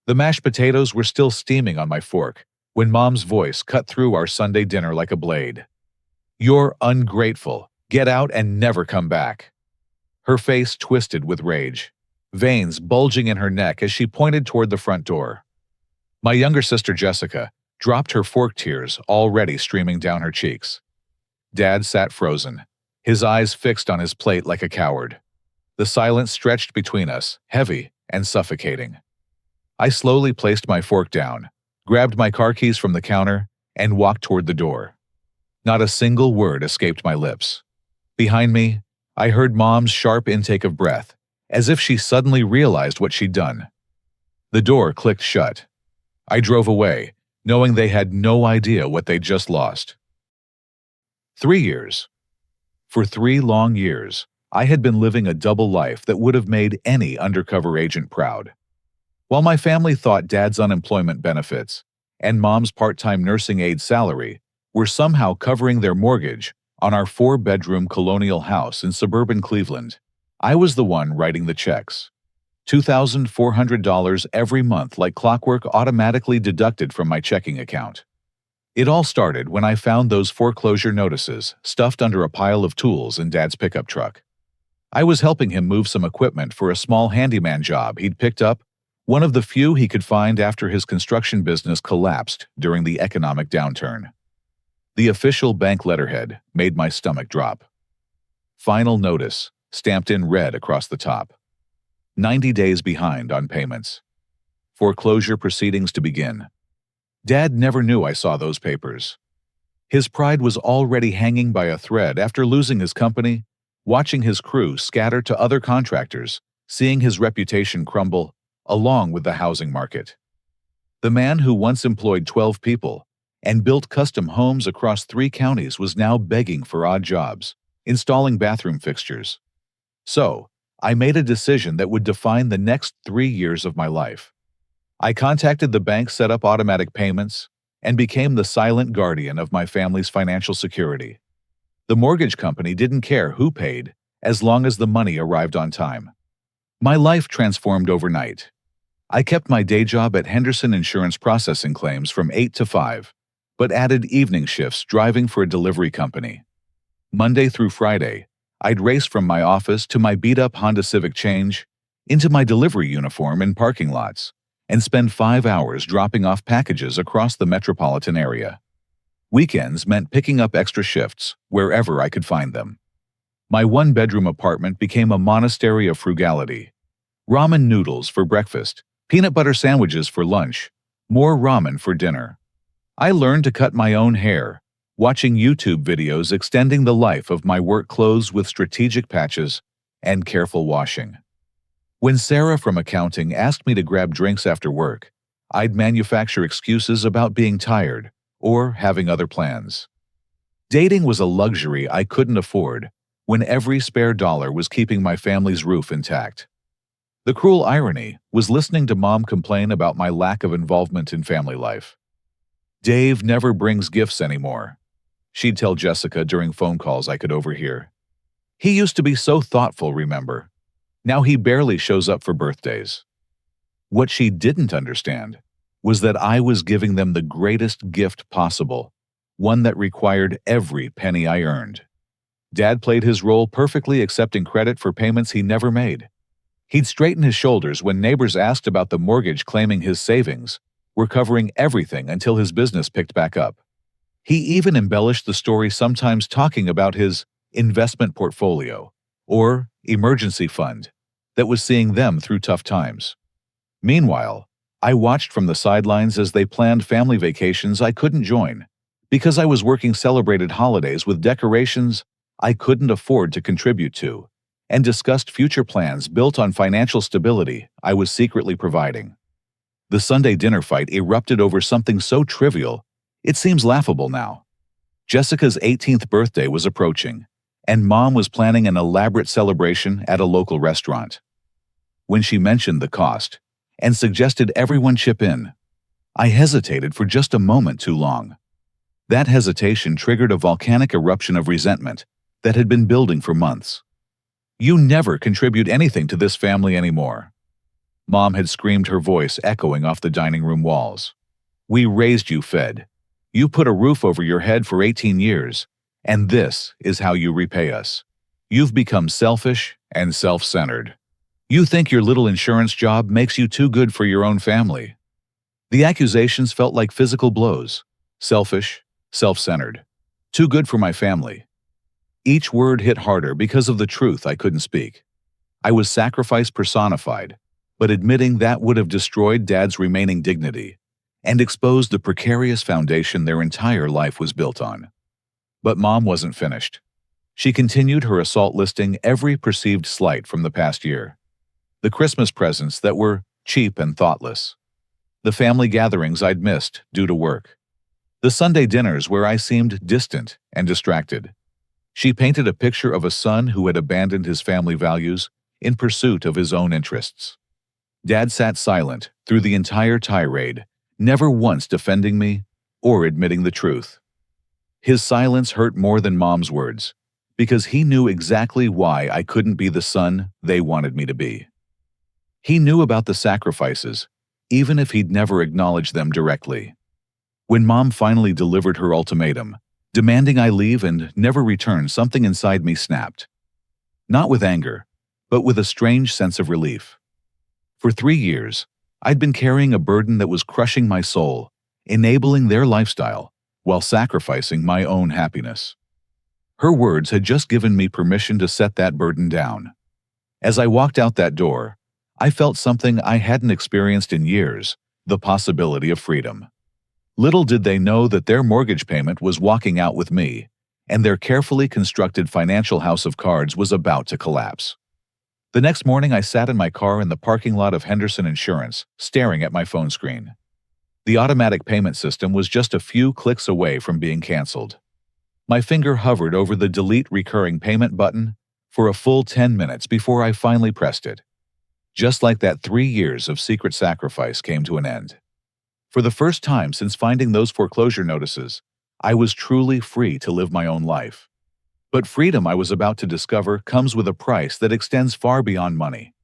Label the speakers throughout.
Speaker 1: The mashed potatoes were still steaming on my fork when Mom's voice cut through our Sunday dinner like a blade. "You're ungrateful. Get out and never come back." Her face twisted with rage, veins bulging in her neck as she pointed toward the front door. My younger sister Jessica dropped her fork, tears already streaming down her cheeks. Dad sat frozen, his eyes fixed on his plate like a coward. The silence stretched between us, heavy and suffocating. I slowly placed my fork down, grabbed my car keys from the counter, and walked toward the door. Not a single word escaped my lips. Behind me, I heard Mom's sharp intake of breath, as if she suddenly realized what she'd done. The door clicked shut. I drove away, knowing they had no idea what they'd just lost. 3 years. For 3 long years, I had been living a double life that would have made any undercover agent proud. While my family thought Dad's unemployment benefits and Mom's part-time nursing aide salary were somehow covering their mortgage on our 4-bedroom colonial house in suburban Cleveland, I was the one writing the checks. $2,400 every month, like clockwork, automatically deducted from my checking account. It all started when I found those foreclosure notices stuffed under a pile of tools in Dad's pickup truck. I was helping him move some equipment for a small handyman job he'd picked up, one of the few he could find after his construction business collapsed during the economic downturn. The official bank letterhead made my stomach drop. Final notice, stamped in red across the top. 90 days behind on payments. Foreclosure proceedings to begin. Dad never knew I saw those papers. His pride was already hanging by a thread after losing his company, watching his crew scatter to other contractors, seeing his reputation crumble, along with the housing market. The man who once employed 12 people and built custom homes across 3 counties was now begging for odd jobs, installing bathroom fixtures. So, I made a decision that would define the next 3 years of my life. I contacted the bank, set up automatic payments, and became the silent guardian of my family's financial security. The mortgage company didn't care who paid, as long as the money arrived on time. My life transformed overnight. I kept my day job at Henderson Insurance processing claims from 8 to 5, but added evening shifts driving for a delivery company. Monday through Friday, I'd race from my office to my beat-up Honda Civic change, into my delivery uniform in parking lots, and spend 5 hours dropping off packages across the metropolitan area. Weekends meant picking up extra shifts wherever I could find them. My 1-bedroom apartment became a monastery of frugality. Ramen noodles for breakfast, peanut butter sandwiches for lunch, more ramen for dinner. I learned to cut my own hair, watching YouTube videos extending the life of my work clothes with strategic patches and careful washing. When Sarah from accounting asked me to grab drinks after work, I'd manufacture excuses about being tired or having other plans. Dating was a luxury I couldn't afford when every spare dollar was keeping my family's roof intact. The cruel irony was listening to Mom complain about my lack of involvement in family life. "Dave never brings gifts anymore," she'd tell Jessica during phone calls I could overhear. "He used to be so thoughtful, remember? Now he barely shows up for birthdays." What she didn't understand was that I was giving them the greatest gift possible, one that required every penny I earned. Dad played his role perfectly, accepting credit for payments he never made. He'd straighten his shoulders when neighbors asked about the mortgage, claiming his savings were covering everything until his business picked back up. He even embellished the story, sometimes talking about his investment portfolio or emergency fund that was seeing them through tough times. Meanwhile, I watched from the sidelines as they planned family vacations I couldn't join because I was working, celebrated holidays with decorations I couldn't afford to contribute to, and discussed future plans built on financial stability I was secretly providing. The Sunday dinner fight erupted over something so trivial, it seems laughable now. Jessica's 18th birthday was approaching, and Mom was planning an elaborate celebration at a local restaurant. When she mentioned the cost and suggested everyone chip in, I hesitated for just a moment too long. That hesitation triggered a volcanic eruption of resentment that had been building for months. "You never contribute anything to this family anymore." Mom had screamed, her voice echoing off the dining room walls. "We raised you fed. You put a roof over your head for 18 years, and this is how you repay us. You've become selfish and self-centered. You think your little insurance job makes you too good for your own family." The accusations felt like physical blows. Selfish, self-centered. Too good for my family. Each word hit harder because of the truth I couldn't speak. I was sacrifice personified, but admitting that would have destroyed Dad's remaining dignity and exposed the precarious foundation their entire life was built on. But Mom wasn't finished. She continued her assault, listing every perceived slight from the past year. The Christmas presents that were cheap and thoughtless. The family gatherings I'd missed due to work. The Sunday dinners where I seemed distant and distracted. She painted a picture of a son who had abandoned his family values in pursuit of his own interests. Dad sat silent through the entire tirade, never once defending me or admitting the truth. His silence hurt more than Mom's words, because he knew exactly why I couldn't be the son they wanted me to be. He knew about the sacrifices, even if he'd never acknowledged them directly. When Mom finally delivered her ultimatum, demanding I leave and never return, something inside me snapped. Not with anger, but with a strange sense of relief. For 3 years, I'd been carrying a burden that was crushing my soul, enabling their lifestyle while sacrificing my own happiness. Her words had just given me permission to set that burden down. As I walked out that door, I felt something I hadn't experienced in years, the possibility of freedom. Little did they know that their mortgage payment was walking out with me, and their carefully constructed financial house of cards was about to collapse. The next morning, I sat in my car in the parking lot of Henderson Insurance, staring at my phone screen. The automatic payment system was just a few clicks away from being canceled. My finger hovered over the delete recurring payment button for a full 10 minutes before I finally pressed it. Just like that, 3 years of secret sacrifice came to an end. For the first time since finding those foreclosure notices, I was truly free to live my own life. But freedom, I was about to discover, comes with a price that extends far beyond money.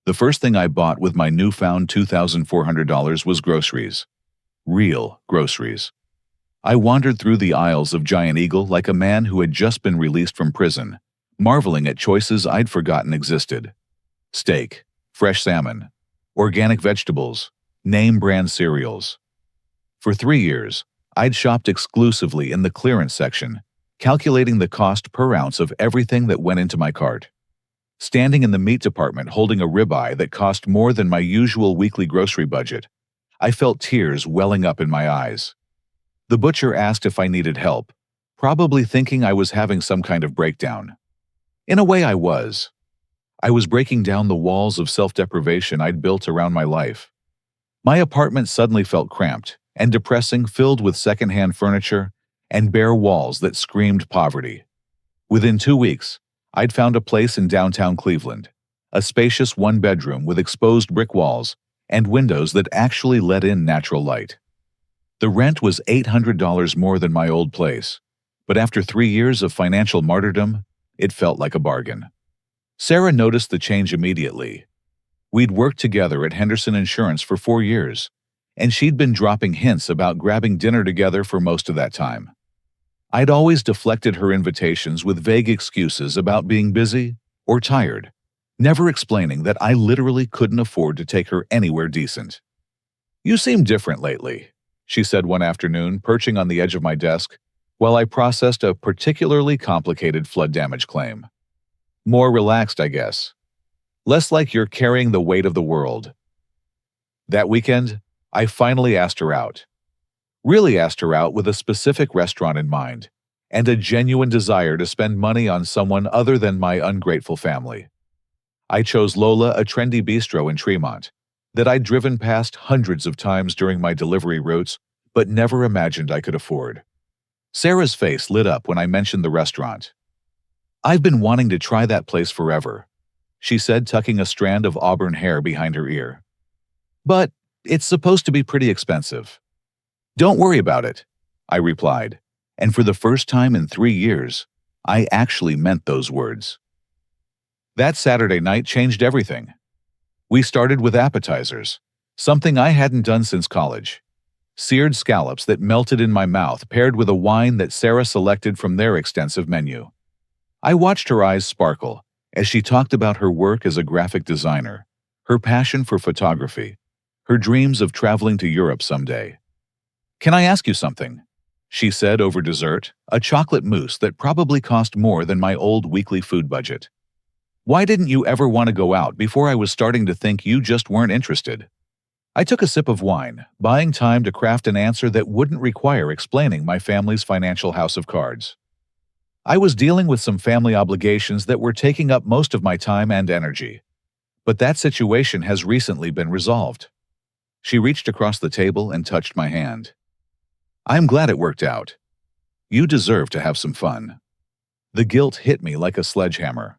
Speaker 1: The first thing I bought with my newfound $2,400 was groceries. Real groceries. I wandered through the aisles of Giant Eagle like a man who had just been released from prison, marveling at choices I'd forgotten existed. Steak, fresh salmon, organic vegetables, name-brand cereals. For 3 years, I'd shopped exclusively in the clearance section, calculating the cost per ounce of everything that went into my cart. Standing in the meat department holding a ribeye that cost more than my usual weekly grocery budget, I felt tears welling up in my eyes. The butcher asked if I needed help, probably thinking I was having some kind of breakdown. In a way, I was. I was breaking down the walls of self-deprivation I'd built around my life. My apartment suddenly felt cramped and depressing, filled with secondhand furniture and bare walls that screamed poverty. Within 2 weeks, I'd found a place in downtown Cleveland, a spacious one-bedroom with exposed brick walls and windows that actually let in natural light. The rent was $800 more than my old place, but after 3 years of financial martyrdom, it felt like a bargain. Sarah noticed the change immediately. We'd worked together at Henderson Insurance for 4 years, and she'd been dropping hints about grabbing dinner together for most of that time. I'd always deflected her invitations with vague excuses about being busy or tired, never explaining that I literally couldn't afford to take her anywhere decent. "You seem different lately," she said one afternoon, perching on the edge of my desk while I processed a particularly complicated flood damage claim. "More relaxed, I guess. Less like you're carrying the weight of the world." That weekend, I finally asked her out. Really asked her out with a specific restaurant in mind, and a genuine desire to spend money on someone other than my ungrateful family. I chose Lola, a trendy bistro in Tremont, that I'd driven past hundreds of times during my delivery routes, but never imagined I could afford. Sarah's face lit up when I mentioned the restaurant. "I've been wanting to try that place forever," she said, tucking a strand of auburn hair behind her ear. "But it's supposed to be pretty expensive." "Don't worry about it," I replied, and for the first time in 3 years, I actually meant those words. That Saturday night changed everything. We started with appetizers, something I hadn't done since college. Seared scallops that melted in my mouth paired with a wine that Sarah selected from their extensive menu. I watched her eyes sparkle as she talked about her work as a graphic designer, her passion for photography, her dreams of traveling to Europe someday. "Can I ask you something?" she said over dessert, a chocolate mousse that probably cost more than my old weekly food budget. "Why didn't you ever want to go out before I was starting to think you just weren't interested?" I took a sip of wine, buying time to craft an answer that wouldn't require explaining my family's financial house of cards. I was dealing with some family obligations that were taking up most of my time and energy. But that situation has recently been resolved. She reached across the table and touched my hand. "I'm glad it worked out. You deserve to have some fun." The guilt hit me like a sledgehammer.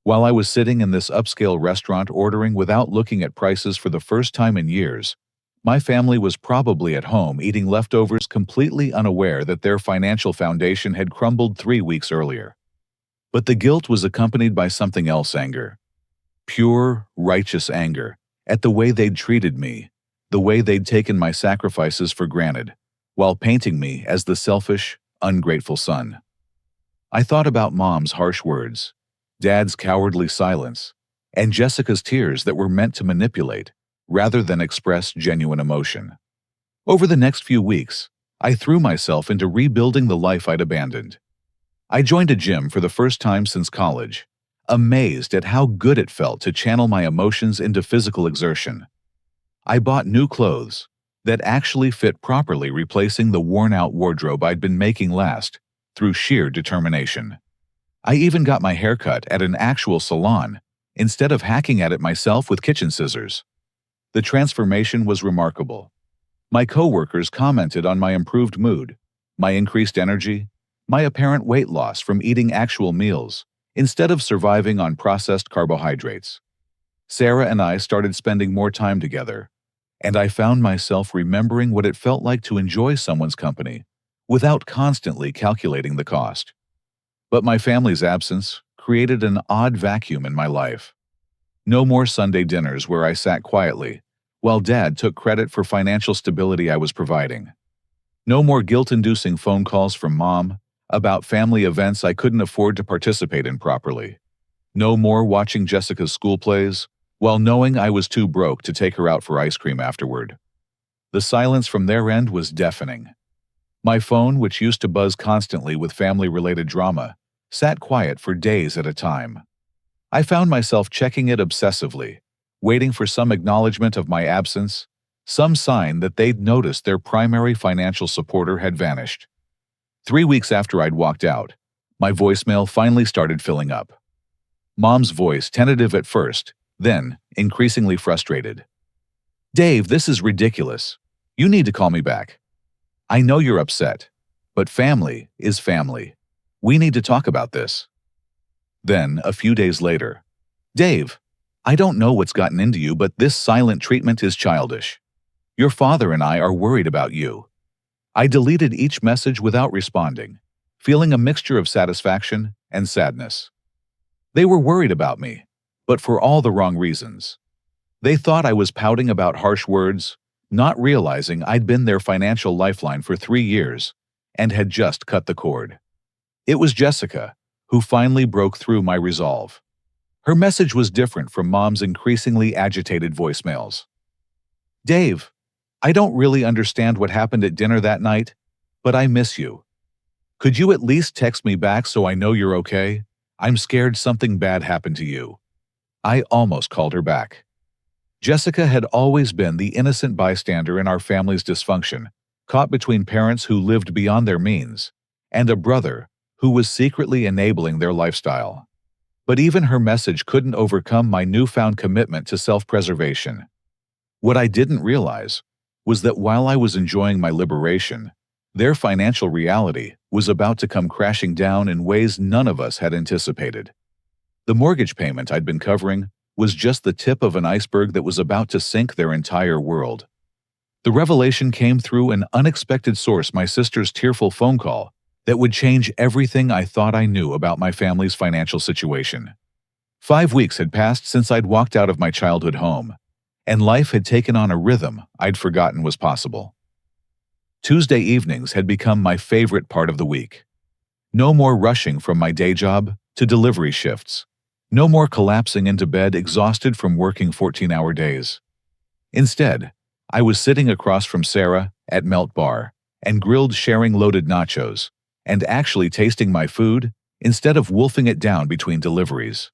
Speaker 1: While I was sitting in this upscale restaurant ordering without looking at prices for the first time in years, my family was probably at home eating leftovers, completely unaware that their financial foundation had crumbled 3 weeks earlier. But the guilt was accompanied by something else: anger. Pure, righteous anger at the way they'd treated me, the way they'd taken my sacrifices for granted, while painting me as the selfish, ungrateful son. I thought about Mom's harsh words, Dad's cowardly silence, and Jessica's tears that were meant to manipulate rather than express genuine emotion. Over the next few weeks, I threw myself into rebuilding the life I'd abandoned. I joined a gym for the first time since college, amazed at how good it felt to channel my emotions into physical exertion. I bought new clothes that actually fit properly, replacing the worn-out wardrobe I'd been making last through sheer determination. I even got my hair cut at an actual salon instead of hacking at it myself with kitchen scissors. The transformation was remarkable. My coworkers commented on my improved mood, my increased energy, my apparent weight loss from eating actual meals instead of surviving on processed carbohydrates. Sarah and I started spending more time together, and I found myself remembering what it felt like to enjoy someone's company without constantly calculating the cost. But my family's absence created an odd vacuum in my life. No more Sunday dinners where I sat quietly, while Dad took credit for financial stability I was providing. No more guilt-inducing phone calls from Mom about family events I couldn't afford to participate in properly. No more watching Jessica's school plays, while knowing I was too broke to take her out for ice cream afterward. The silence from their end was deafening. My phone, which used to buzz constantly with family-related drama, sat quiet for days at a time. I found myself checking it obsessively, waiting for some acknowledgement of my absence, some sign that they'd noticed their primary financial supporter had vanished. 3 weeks after I'd walked out, my voicemail finally started filling up. Mom's voice, tentative at first, then increasingly frustrated. "Dave, this is ridiculous. You need to call me back. I know you're upset, but family is family. We need to talk about this." Then, a few days later, "Dave, I don't know what's gotten into you, but this silent treatment is childish. Your father and I are worried about you." I deleted each message without responding, feeling a mixture of satisfaction and sadness. They were worried about me, but for all the wrong reasons. They thought I was pouting about harsh words, not realizing I'd been their financial lifeline for 3 years and had just cut the cord. It was Jessica who finally broke through my resolve. Her message was different from Mom's increasingly agitated voicemails. "Dave, I don't really understand what happened at dinner that night, but I miss you. Could you at least text me back so I know you're okay? I'm scared something bad happened to you." I almost called her back. Jessica had always been the innocent bystander in our family's dysfunction, caught between parents who lived beyond their means and a brother who was secretly enabling their lifestyle. But even her message couldn't overcome my newfound commitment to self-preservation. What I didn't realize was that while I was enjoying my liberation, their financial reality was about to come crashing down in ways none of us had anticipated. The mortgage payment I'd been covering was just the tip of an iceberg that was about to sink their entire world. The revelation came through an unexpected source: my sister's tearful phone call that would change everything I thought I knew about my family's financial situation. 5 weeks had passed since I'd walked out of my childhood home, and life had taken on a rhythm I'd forgotten was possible. Tuesday evenings had become my favorite part of the week. No more rushing from my day job to delivery shifts. No more collapsing into bed exhausted from working 14-hour days. Instead, I was sitting across from Sarah at Melt Bar and grilled sharing loaded nachos and actually tasting my food instead of wolfing it down between deliveries.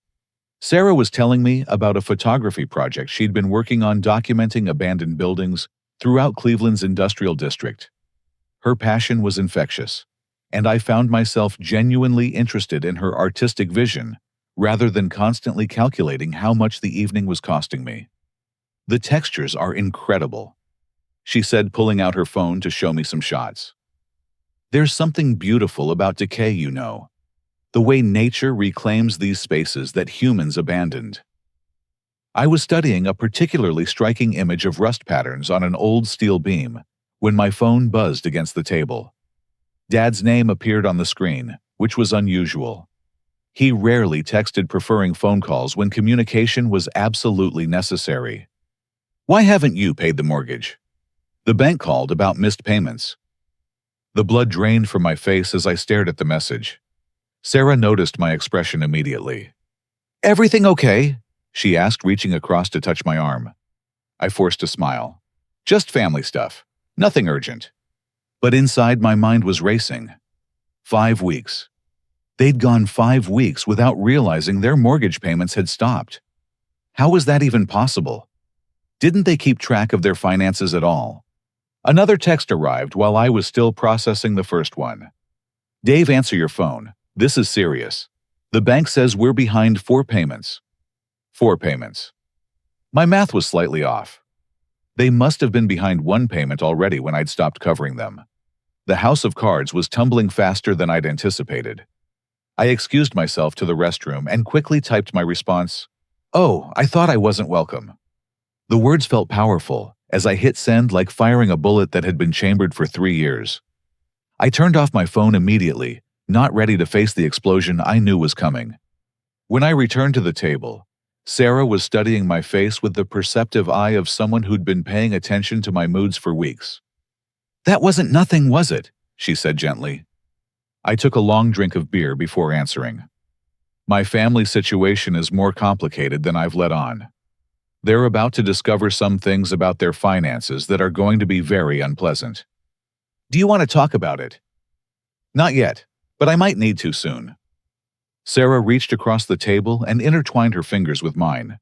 Speaker 1: Sarah was telling me about a photography project she'd been working on documenting abandoned buildings throughout Cleveland's industrial district. Her passion was infectious, and I found myself genuinely interested in her artistic vision rather than constantly calculating how much the evening was costing me. "The textures are incredible," she said, pulling out her phone to show me some shots. "There's something beautiful about decay, you know. The way nature reclaims these spaces that humans abandoned." I was studying a particularly striking image of rust patterns on an old steel beam when my phone buzzed against the table. Dad's name appeared on the screen, which was unusual. He rarely texted, preferring phone calls when communication was absolutely necessary. "Why haven't you paid the mortgage? The bank called about missed payments." The blood drained from my face as I stared at the message. Sarah noticed my expression immediately. "Everything okay?" she asked, reaching across to touch my arm. I forced a smile. "Just family stuff. Nothing urgent." But inside, my mind was racing. 5 weeks. They'd gone 5 weeks without realizing their mortgage payments had stopped. How was that even possible? Didn't they keep track of their finances at all? Another text arrived while I was still processing the first one. "Dave, answer your phone. This is serious. The bank says we're behind 4 payments. 4 payments. My math was slightly off. They must have been behind 1 payment already when I'd stopped covering them. The house of cards was tumbling faster than I'd anticipated. I excused myself to the restroom and quickly typed my response. "Oh, I thought I wasn't welcome." The words felt powerful as I hit send, like firing a bullet that had been chambered for 3 years. I turned off my phone immediately, not ready to face the explosion I knew was coming. When I returned to the table, Sarah was studying my face with the perceptive eye of someone who'd been paying attention to my moods for weeks. "That wasn't nothing, was it?" she said gently. I took a long drink of beer before answering. "My family situation is more complicated than I've let on. They're about to discover some things about their finances that are going to be very unpleasant." "Do you want to talk about it?" "Not yet, but I might need to soon." Sarah reached across the table and intertwined her fingers with mine.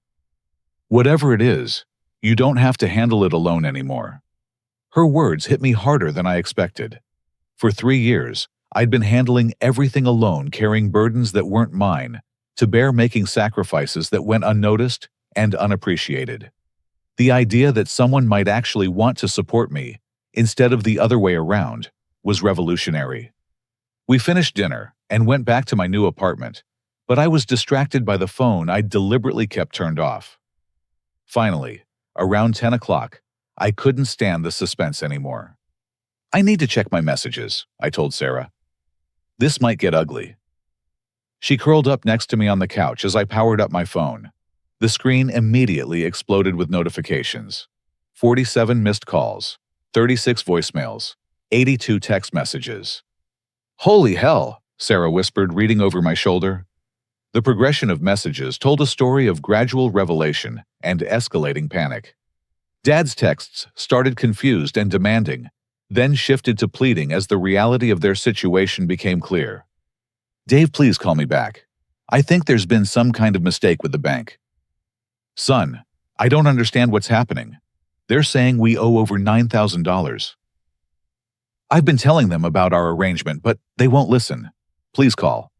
Speaker 1: "Whatever it is, you don't have to handle it alone anymore." Her words hit me harder than I expected. For 3 years, I'd been handling everything alone, carrying burdens that weren't mine, to bear, making sacrifices that went unnoticed and unappreciated. The idea that someone might actually want to support me, instead of the other way around, was revolutionary. We finished dinner and went back to my new apartment, but I was distracted by the phone I'd deliberately kept turned off. Finally, around 10 o'clock, I couldn't stand the suspense anymore. "I need to check my messages," I told Sarah. "This might get ugly." She curled up next to me on the couch as I powered up my phone. The screen immediately exploded with notifications. 47 missed calls, 36 voicemails, 82 text messages. "Holy hell," Sarah whispered, reading over my shoulder. The progression of messages told a story of gradual revelation and escalating panic. Dad's texts started confused and demanding, then shifted to pleading as the reality of their situation became clear. "Dave, please call me back. I think there's been some kind of mistake with the bank." "Son, I don't understand what's happening. They're saying we owe over $9,000. I've been telling them about our arrangement, but they won't listen. Please call."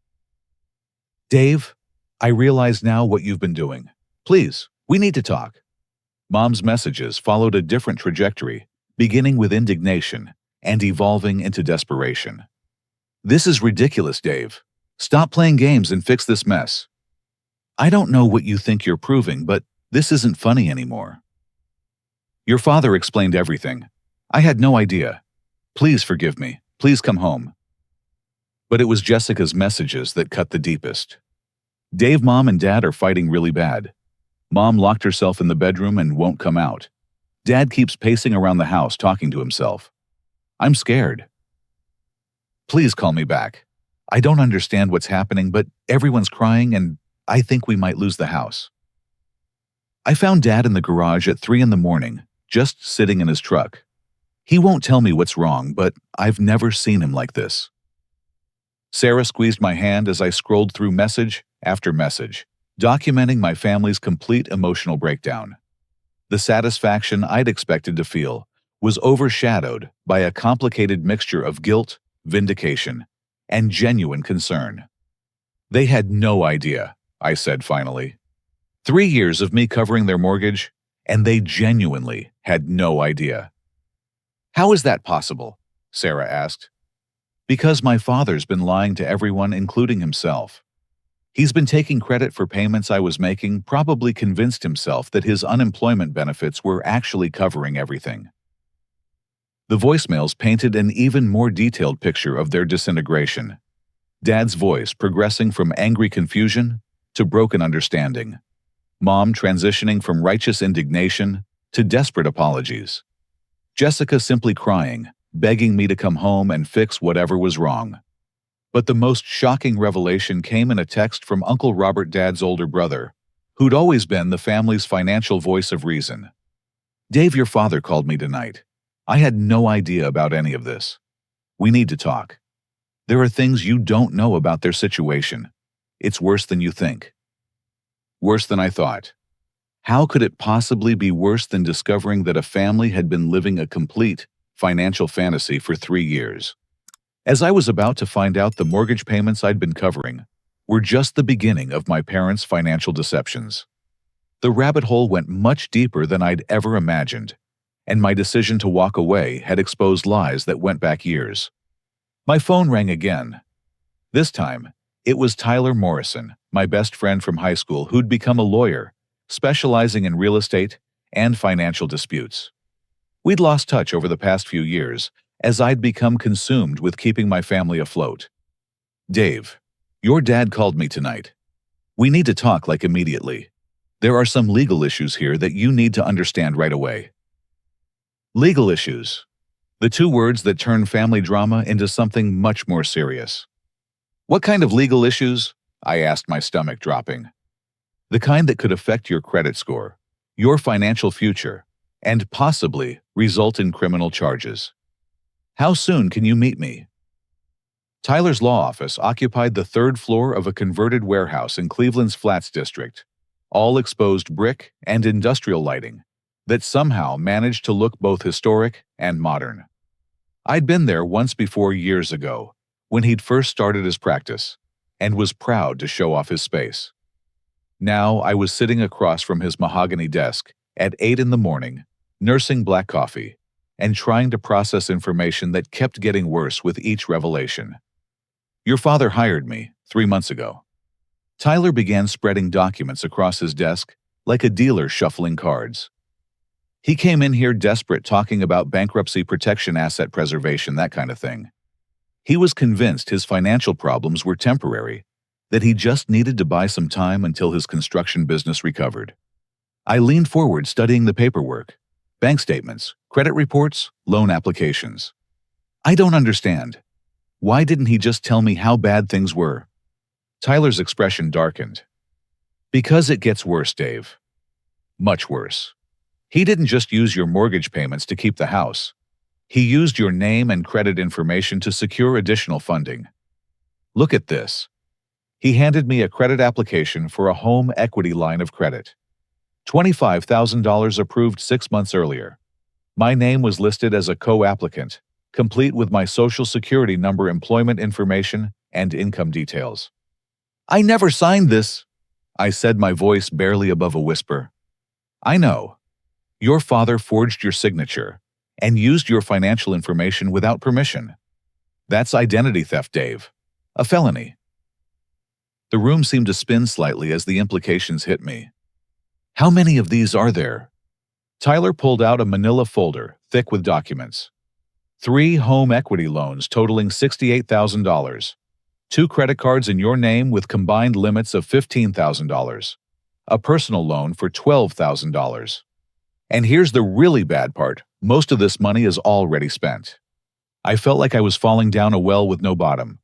Speaker 1: "Dave, I realize now what you've been doing. Please, we need to talk." Mom's messages followed a different trajectory, beginning with indignation and evolving into desperation. "This is ridiculous, Dave. Stop playing games and fix this mess. I don't know what you think you're proving, but this isn't funny anymore. Your father explained everything. I had no idea. Please forgive me. Please come home." But it was Jessica's messages that cut the deepest. Dave, Mom and Dad are fighting really bad. Mom locked herself in the bedroom and won't come out. Dad keeps pacing around the house talking to himself. I'm scared. Please call me back. I don't understand what's happening, but everyone's crying and I think we might lose the house. I found Dad in the garage at 3 in the morning, just sitting in his truck. He won't tell me what's wrong, but I've never seen him like this. Sarah squeezed my hand as I scrolled through message after message, documenting my family's complete emotional breakdown. The satisfaction I'd expected to feel was overshadowed by a complicated mixture of guilt, vindication, and genuine concern. They had no idea, I said finally. 3 years of me covering their mortgage, and they genuinely had no idea. How is that possible? Sarah asked. Because my father's been lying to everyone, including himself. He's been taking credit for payments I was making, probably convinced himself that his unemployment benefits were actually covering everything. The voicemails painted an even more detailed picture of their disintegration. Dad's voice progressing from angry confusion to broken understanding. Mom transitioning from righteous indignation to desperate apologies. Jessica simply crying, begging me to come home and fix whatever was wrong. But the most shocking revelation came in a text from Uncle Robert, Dad's older brother, who'd always been the family's financial voice of reason. Dave, your father called me tonight. I had no idea about any of this. We need to talk. There are things you don't know about their situation. It's worse than you think. Worse than I thought. How could it possibly be worse than discovering that a family had been living a complete financial fantasy for 3 years? As I was about to find out, the mortgage payments I'd been covering were just the beginning of my parents' financial deceptions. The rabbit hole went much deeper than I'd ever imagined, and my decision to walk away had exposed lies that went back years. My phone rang again. This time, it was Tyler Morrison, my best friend from high school who'd become a lawyer, specializing in real estate and financial disputes. We'd lost touch over the past few years, as I'd become consumed with keeping my family afloat. Dave, your dad called me tonight. We need to talk, like, immediately. There are some legal issues here that you need to understand right away. Legal issues. The 2 words that turn family drama into something much more serious. What kind of legal issues? I asked, my stomach dropping. The kind that could affect your credit score, your financial future, and possibly result in criminal charges. How soon can you meet me? Tyler's law office occupied the 3rd floor of a converted warehouse in Cleveland's Flats district, all exposed brick and industrial lighting that somehow managed to look both historic and modern. I'd been there once before, years ago, when he'd first started his practice, and was proud to show off his space. Now I was sitting across from his mahogany desk at 8 in the morning, nursing black coffee, and trying to process information that kept getting worse with each revelation. Your father hired me 3 months ago. Tyler began spreading documents across his desk like a dealer shuffling cards. He came in here desperate, talking about bankruptcy protection, asset preservation, that kind of thing. He was convinced his financial problems were temporary, that he just needed to buy some time until his construction business recovered. I leaned forward, studying the paperwork. Bank statements, credit reports, loan applications. I don't understand. Why didn't he just tell me how bad things were? Tyler's expression darkened. Because it gets worse, Dave. Much worse. He didn't just use your mortgage payments to keep the house. He used your name and credit information to secure additional funding. Look at this. He handed me a credit application for a home equity line of credit. $25,000 approved 6 months earlier. My name was listed as a co-applicant, complete with my social security number, employment information, and income details. I never signed this, I said, my voice barely above a whisper. I know. Your father forged your signature and used your financial information without permission. That's identity theft, Dave. A felony. The room seemed to spin slightly as the implications hit me. How many of these are there? Tyler pulled out a manila folder, thick with documents. 3 home equity loans totaling $68,000. 2 credit cards in your name with combined limits of $15,000, a personal loan for $12,000. And here's the really bad part, most of this money is already spent. I felt like I was falling down a well with no bottom.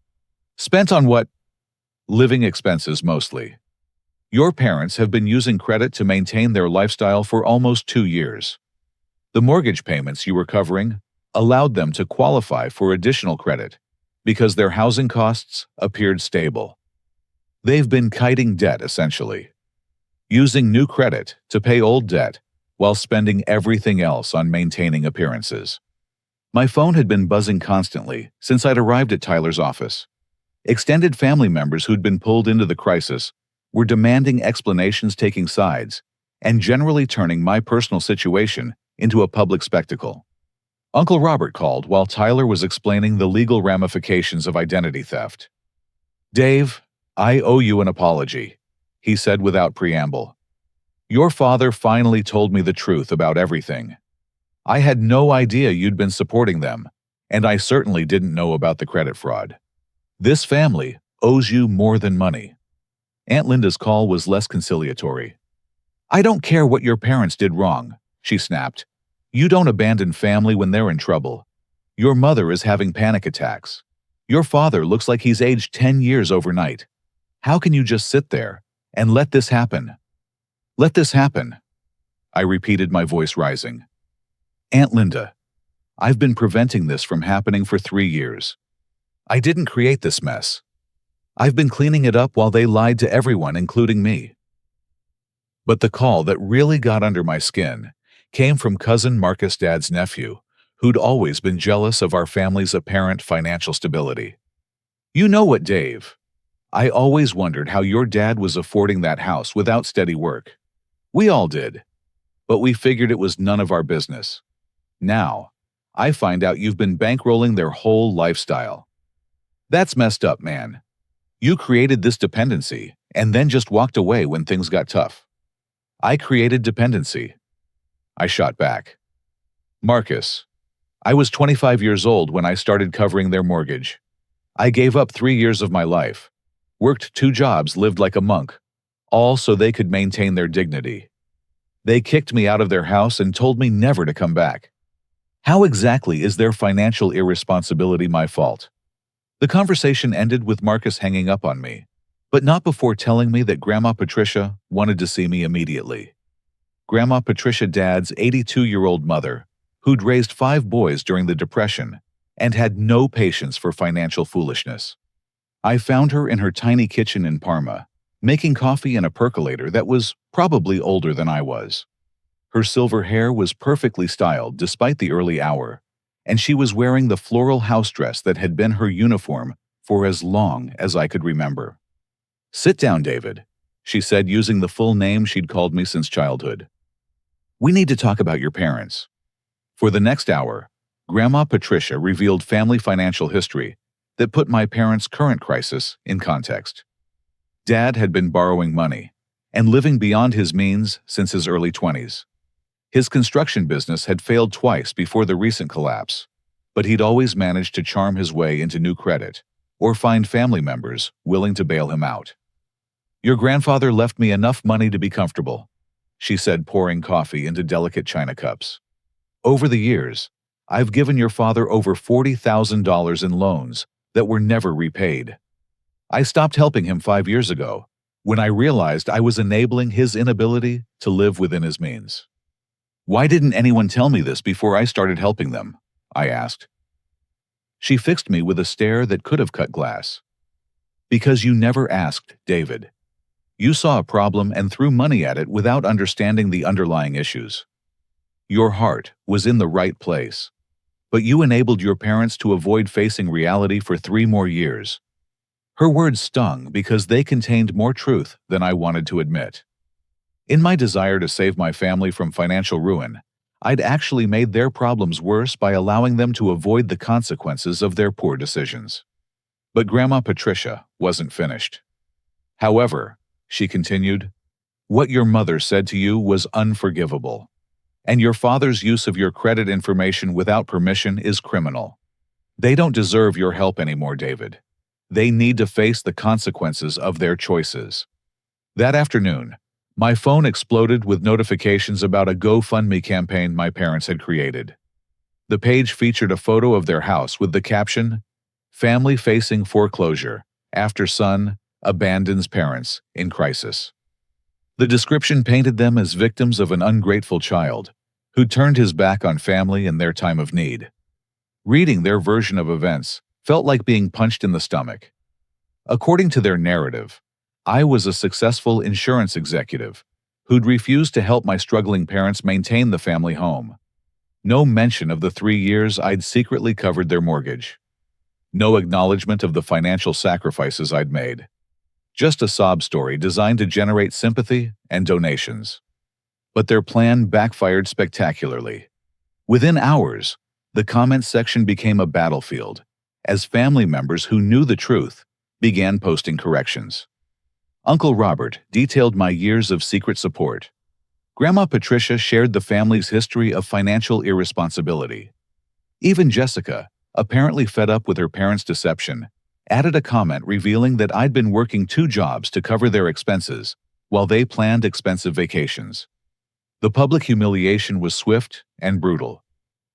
Speaker 1: Spent on what? Living expenses mostly. Your parents have been using credit to maintain their lifestyle for almost 2 years. The mortgage payments you were covering allowed them to qualify for additional credit because their housing costs appeared stable. They've been kiting debt, essentially, using new credit to pay old debt while spending everything else on maintaining appearances. My phone had been buzzing constantly since I'd arrived at Tyler's office. Extended family members who'd been pulled into the crisis were demanding explanations, taking sides, and generally turning my personal situation into a public spectacle. Uncle Robert called while Tyler was explaining the legal ramifications of identity theft. "Dave, I owe you an apology," he said without preamble. "Your father finally told me the truth about everything. I had no idea you'd been supporting them, and I certainly didn't know about the credit fraud. This family owes you more than money." Aunt Linda's call was less conciliatory. "I don't care what your parents did wrong," she snapped. "You don't abandon family when they're in trouble. Your mother is having panic attacks. Your father looks like he's aged 10 years overnight. How can you just sit there and let this happen?" "Let this happen," I repeated, my voice rising. "Aunt Linda, I've been preventing this from happening for 3 years. I didn't create this mess. I've been cleaning it up while they lied to everyone, including me." But the call that really got under my skin came from cousin Marcus' dad's nephew, who'd always been jealous of our family's apparent financial stability. "You know what, Dave? I always wondered how your dad was affording that house without steady work. We all did, but we figured it was none of our business. Now, I find out you've been bankrolling their whole lifestyle. That's messed up, man. You created this dependency and then just walked away when things got tough." "I created dependency," I shot back. "Marcus, I was 25 years old when I started covering their mortgage. I gave up 3 years of my life, worked 2 jobs, lived like a monk, all so they could maintain their dignity. They kicked me out of their house and told me never to come back. How exactly is their financial irresponsibility my fault?" The conversation ended with Marcus hanging up on me, but not before telling me that Grandma Patricia wanted to see me immediately. Grandma Patricia, Dad's 82-year-old mother, who'd raised 5 boys during the Depression and had no patience for financial foolishness. I found her in her tiny kitchen in Parma, making coffee in a percolator that was probably older than I was. Her silver hair was perfectly styled despite the early hour, and she was wearing the floral house dress that had been her uniform for as long as I could remember. "Sit down, David," she said, using the full name she'd called me since childhood. "We need to talk about your parents." For the next hour, Grandma Patricia revealed family financial history that put my parents' current crisis in context. Dad had been borrowing money and living beyond his means since his early 20s. His construction business had failed twice before the recent collapse, but he'd always managed to charm his way into new credit or find family members willing to bail him out. "Your grandfather left me enough money to be comfortable," she said, pouring coffee into delicate china cups. "Over the years, I've given your father over $40,000 in loans that were never repaid. I stopped helping him 5 years ago when I realized I was enabling his inability to live within his means." "Why didn't anyone tell me this before I started helping them?" I asked. She fixed me with a stare that could have cut glass. "Because you never asked, David. You saw a problem and threw money at it without understanding the underlying issues. Your heart was in the right place, but you enabled your parents to avoid facing reality for 3 more years." Her words stung because they contained more truth than I wanted to admit. In my desire to save my family from financial ruin, I'd actually made their problems worse by allowing them to avoid the consequences of their poor decisions. But Grandma Patricia wasn't finished. "However," she continued, "what your mother said to you was unforgivable, and your father's use of your credit information without permission is criminal. They don't deserve your help anymore, David. They need to face the consequences of their choices. That afternoon, my phone exploded with notifications about a GoFundMe campaign my parents had created. The page featured a photo of their house with the caption, "Family facing foreclosure after son abandons parents in crisis." The description painted them as victims of an ungrateful child who turned his back on family in their time of need. Reading their version of events felt like being punched in the stomach. According to their narrative, I was a successful insurance executive who'd refused to help my struggling parents maintain the family home. No mention of the 3 years I'd secretly covered their mortgage. No acknowledgement of the financial sacrifices I'd made. Just a sob story designed to generate sympathy and donations. But their plan backfired spectacularly. Within hours, the comments section became a battlefield, as family members who knew the truth began posting corrections. Uncle Robert detailed my years of secret support. Grandma Patricia shared the family's history of financial irresponsibility. Even Jessica, apparently fed up with her parents' deception, added a comment revealing that I'd been working 2 jobs to cover their expenses while they planned expensive vacations. The public humiliation was swift and brutal.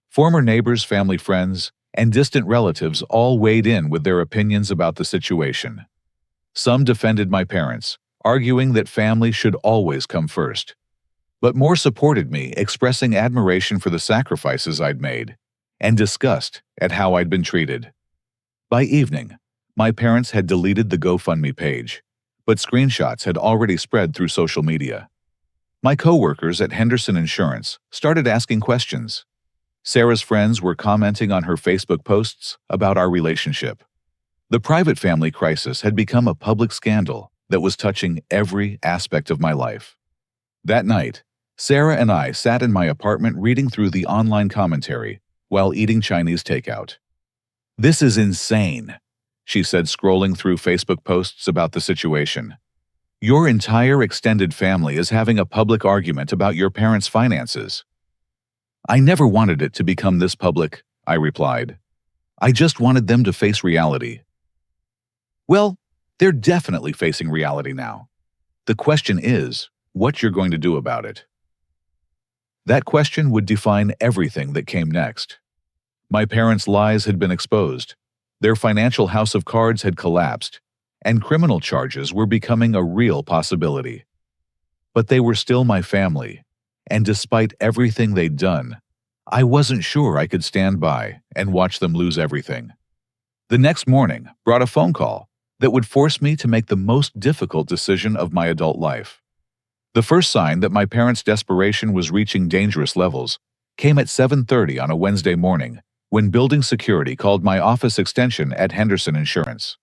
Speaker 1: Former neighbors, family friends, and distant relatives all weighed in with their opinions about the situation. Some defended my parents, arguing that family should always come first. But more supported me, expressing admiration for the sacrifices I'd made and disgust at how I'd been treated. By evening, my parents had deleted the GoFundMe page, but screenshots had already spread through social media. My coworkers at Henderson Insurance started asking questions. Sarah's friends were commenting on her Facebook posts about our relationship. The private family crisis had become a public scandal that was touching every aspect of my life. That night, Sarah and I sat in my apartment reading through the online commentary while eating Chinese takeout. "This is insane," she said, scrolling through Facebook posts about the situation. "Your entire extended family is having a public argument about your parents' finances." "I never wanted it to become this public," I replied. "I just wanted them to face reality." "Well, they're definitely facing reality now. The question is, what you're going to do about it." That question would define everything that came next. My parents' lies had been exposed, their financial house of cards had collapsed, and criminal charges were becoming a real possibility. But they were still my family, and despite everything they'd done, I wasn't sure I could stand by and watch them lose everything. The next morning brought a phone call that would force me to make the most difficult decision of my adult life. The first sign that my parents' desperation was reaching dangerous levels came at 7:30 on a Wednesday morning when building security called my office extension at Henderson Insurance.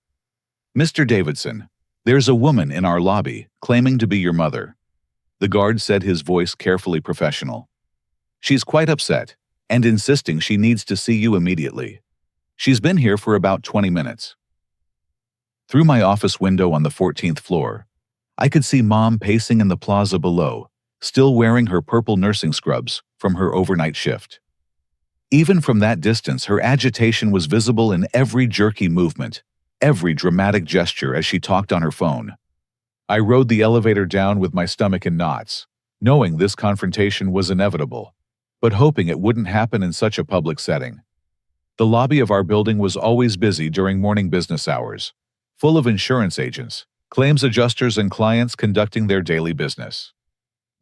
Speaker 1: "Mr. Davidson, there's a woman in our lobby claiming to be your mother." The guard said, his voice carefully professional. "She's quite upset and insisting she needs to see you immediately. She's been here for about 20 minutes. Through my office window on the 14th floor, I could see Mom pacing in the plaza below, still wearing her purple nursing scrubs from her overnight shift. Even from that distance, her agitation was visible in every jerky movement, every dramatic gesture as she talked on her phone. I rode the elevator down with my stomach in knots, knowing this confrontation was inevitable, but hoping it wouldn't happen in such a public setting. The lobby of our building was always busy during morning business hours, full of insurance agents, claims adjusters, and clients conducting their daily business.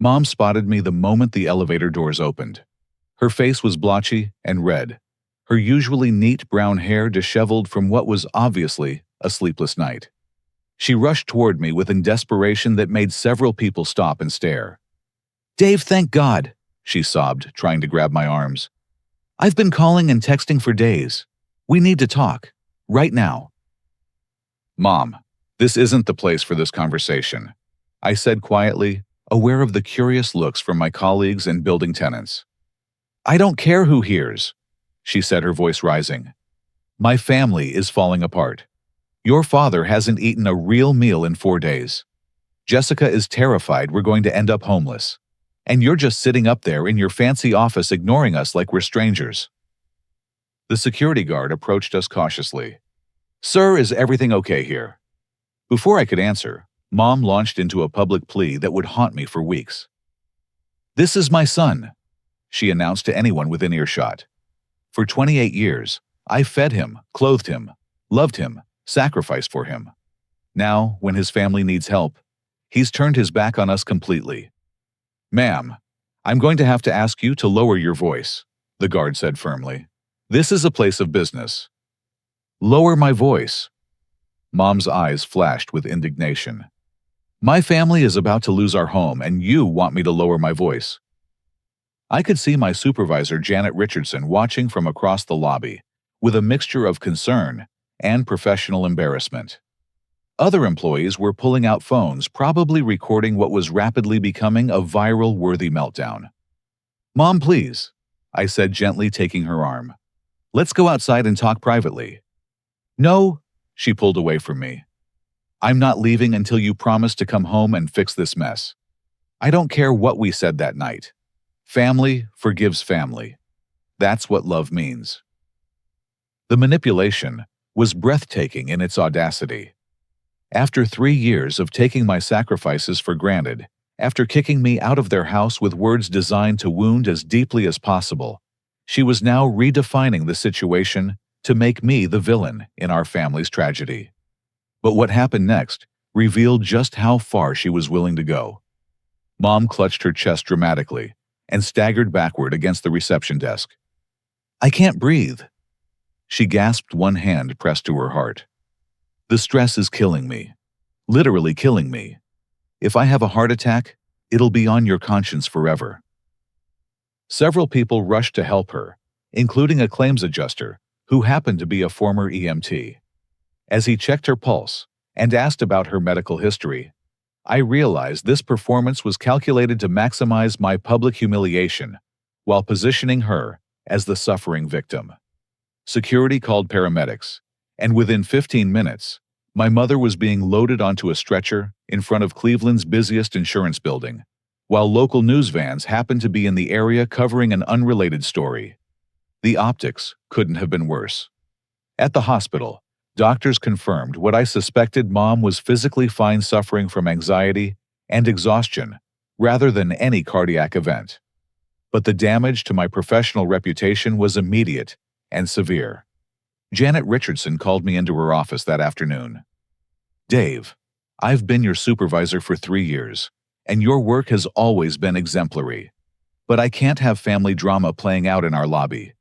Speaker 1: Mom spotted me the moment the elevator doors opened. Her face was blotchy and red, her usually neat brown hair disheveled from what was obviously a sleepless night. She rushed toward me with a desperation that made several people stop and stare. "Dave, thank God," she sobbed, trying to grab my arms. "I've been calling and texting for days. We need to talk. Right now." "Mom, this isn't the place for this conversation," I said quietly, aware of the curious looks from my colleagues and building tenants. "I don't care who hears," she said, her voice rising. "My family is falling apart. Your father hasn't eaten a real meal in 4 days. Jessica is terrified we're going to end up homeless. And you're just sitting up there in your fancy office ignoring us like we're strangers." The security guard approached us cautiously. Sir, is everything okay here? Before I could answer, Mom launched into a public plea that would haunt me for weeks. This is my son, she announced to anyone within earshot. For 28 years, I fed him, clothed him, loved him, sacrificed for him. Now, when his family needs help, he's turned his back on us completely. Ma'am, I'm going to have to ask you to lower your voice, the guard said firmly. This is a place of business. Lower my voice. Mom's eyes flashed with indignation. My family is about to lose our home, and you want me to lower my voice. I could see my supervisor, Janet Richardson, watching from across the lobby, with a mixture of concern and professional embarrassment. Other employees were pulling out phones, probably recording what was rapidly becoming a viral-worthy meltdown. Mom, please, I said gently, taking her arm. Let's go outside and talk privately. No, she pulled away from me. I'm not leaving until you promise to come home and fix this mess. I don't care what we said that night. Family forgives family. That's what love means. The manipulation was breathtaking in its audacity. After 3 years of taking my sacrifices for granted, after kicking me out of their house with words designed to wound as deeply as possible, she was now redefining the situation to make me the villain in our family's tragedy. But what happened next revealed just how far she was willing to go. Mom clutched her chest dramatically and staggered backward against the reception desk. I can't breathe. She gasped, one hand pressed to her heart. The stress is killing me. Literally killing me. If I have a heart attack, it'll be on your conscience forever. Several people rushed to help her, including a claims adjuster who happened to be a former EMT. As he checked her pulse and asked about her medical history, I realized this performance was calculated to maximize my public humiliation while positioning her as the suffering victim. Security called paramedics, and within 15 minutes, my mother was being loaded onto a stretcher in front of Cleveland's busiest insurance building, while local news vans happened to be in the area covering an unrelated story. The optics couldn't have been worse. At the hospital, doctors confirmed what I suspected. Mom was physically fine, suffering from anxiety and exhaustion rather than any cardiac event. But the damage to my professional reputation was immediate and severe. Janet Richardson called me into her office that afternoon. Dave, I've been your supervisor for 3 years, and your work has always been exemplary. But I can't have family drama playing out in our lobby.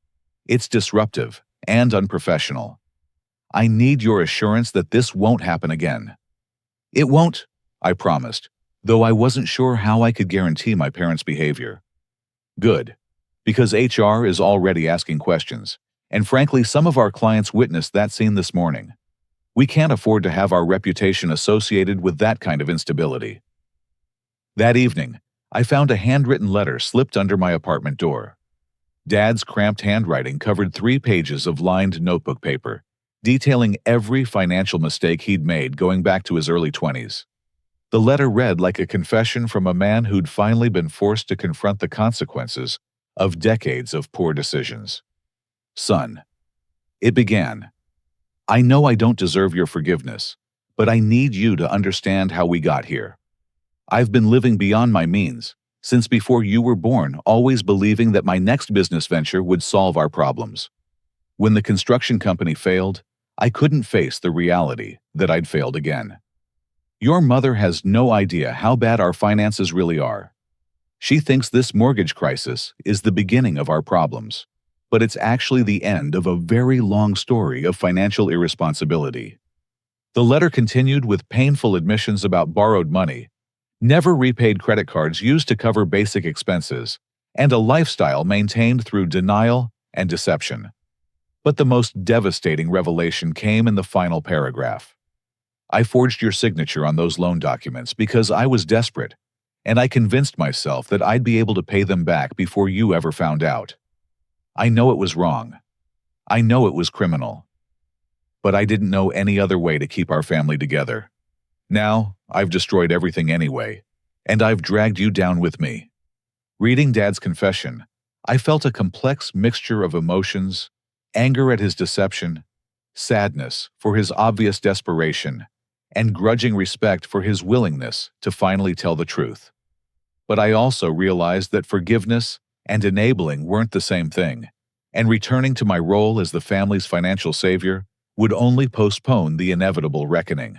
Speaker 1: It's disruptive and unprofessional. I need your assurance that this won't happen again. It won't, I promised, though I wasn't sure how I could guarantee my parents' behavior. Good, because HR is already asking questions, and frankly, some of our clients witnessed that scene this morning. We can't afford to have our reputation associated with that kind of instability. That evening, I found a handwritten letter slipped under my apartment door. Dad's cramped handwriting covered 3 pages of lined notebook paper, detailing every financial mistake he'd made going back to his early 20s. The letter read like a confession from a man who'd finally been forced to confront the consequences of decades of poor decisions. Son, it began. I know I don't deserve your forgiveness, but I need you to understand how we got here. I've been living beyond my means since before you were born, always believing that my next business venture would solve our problems. When the construction company failed, I couldn't face the reality that I'd failed again. Your mother has no idea how bad our finances really are. She thinks this mortgage crisis is the beginning of our problems, but it's actually the end of a very long story of financial irresponsibility. The letter continued with painful admissions about borrowed money, never repaid credit cards used to cover basic expenses, and a lifestyle maintained through denial and deception. But the most devastating revelation came in the final paragraph. I forged your signature on those loan documents because I was desperate, and I convinced myself that I'd be able to pay them back before you ever found out. I know it was wrong. I know it was criminal. But I didn't know any other way to keep our family together. Now, I've destroyed everything anyway, and I've dragged you down with me. Reading Dad's confession, I felt a complex mixture of emotions, anger at his deception, sadness for his obvious desperation, and grudging respect for his willingness to finally tell the truth. But I also realized that forgiveness and enabling weren't the same thing, and returning to my role as the family's financial savior would only postpone the inevitable reckoning.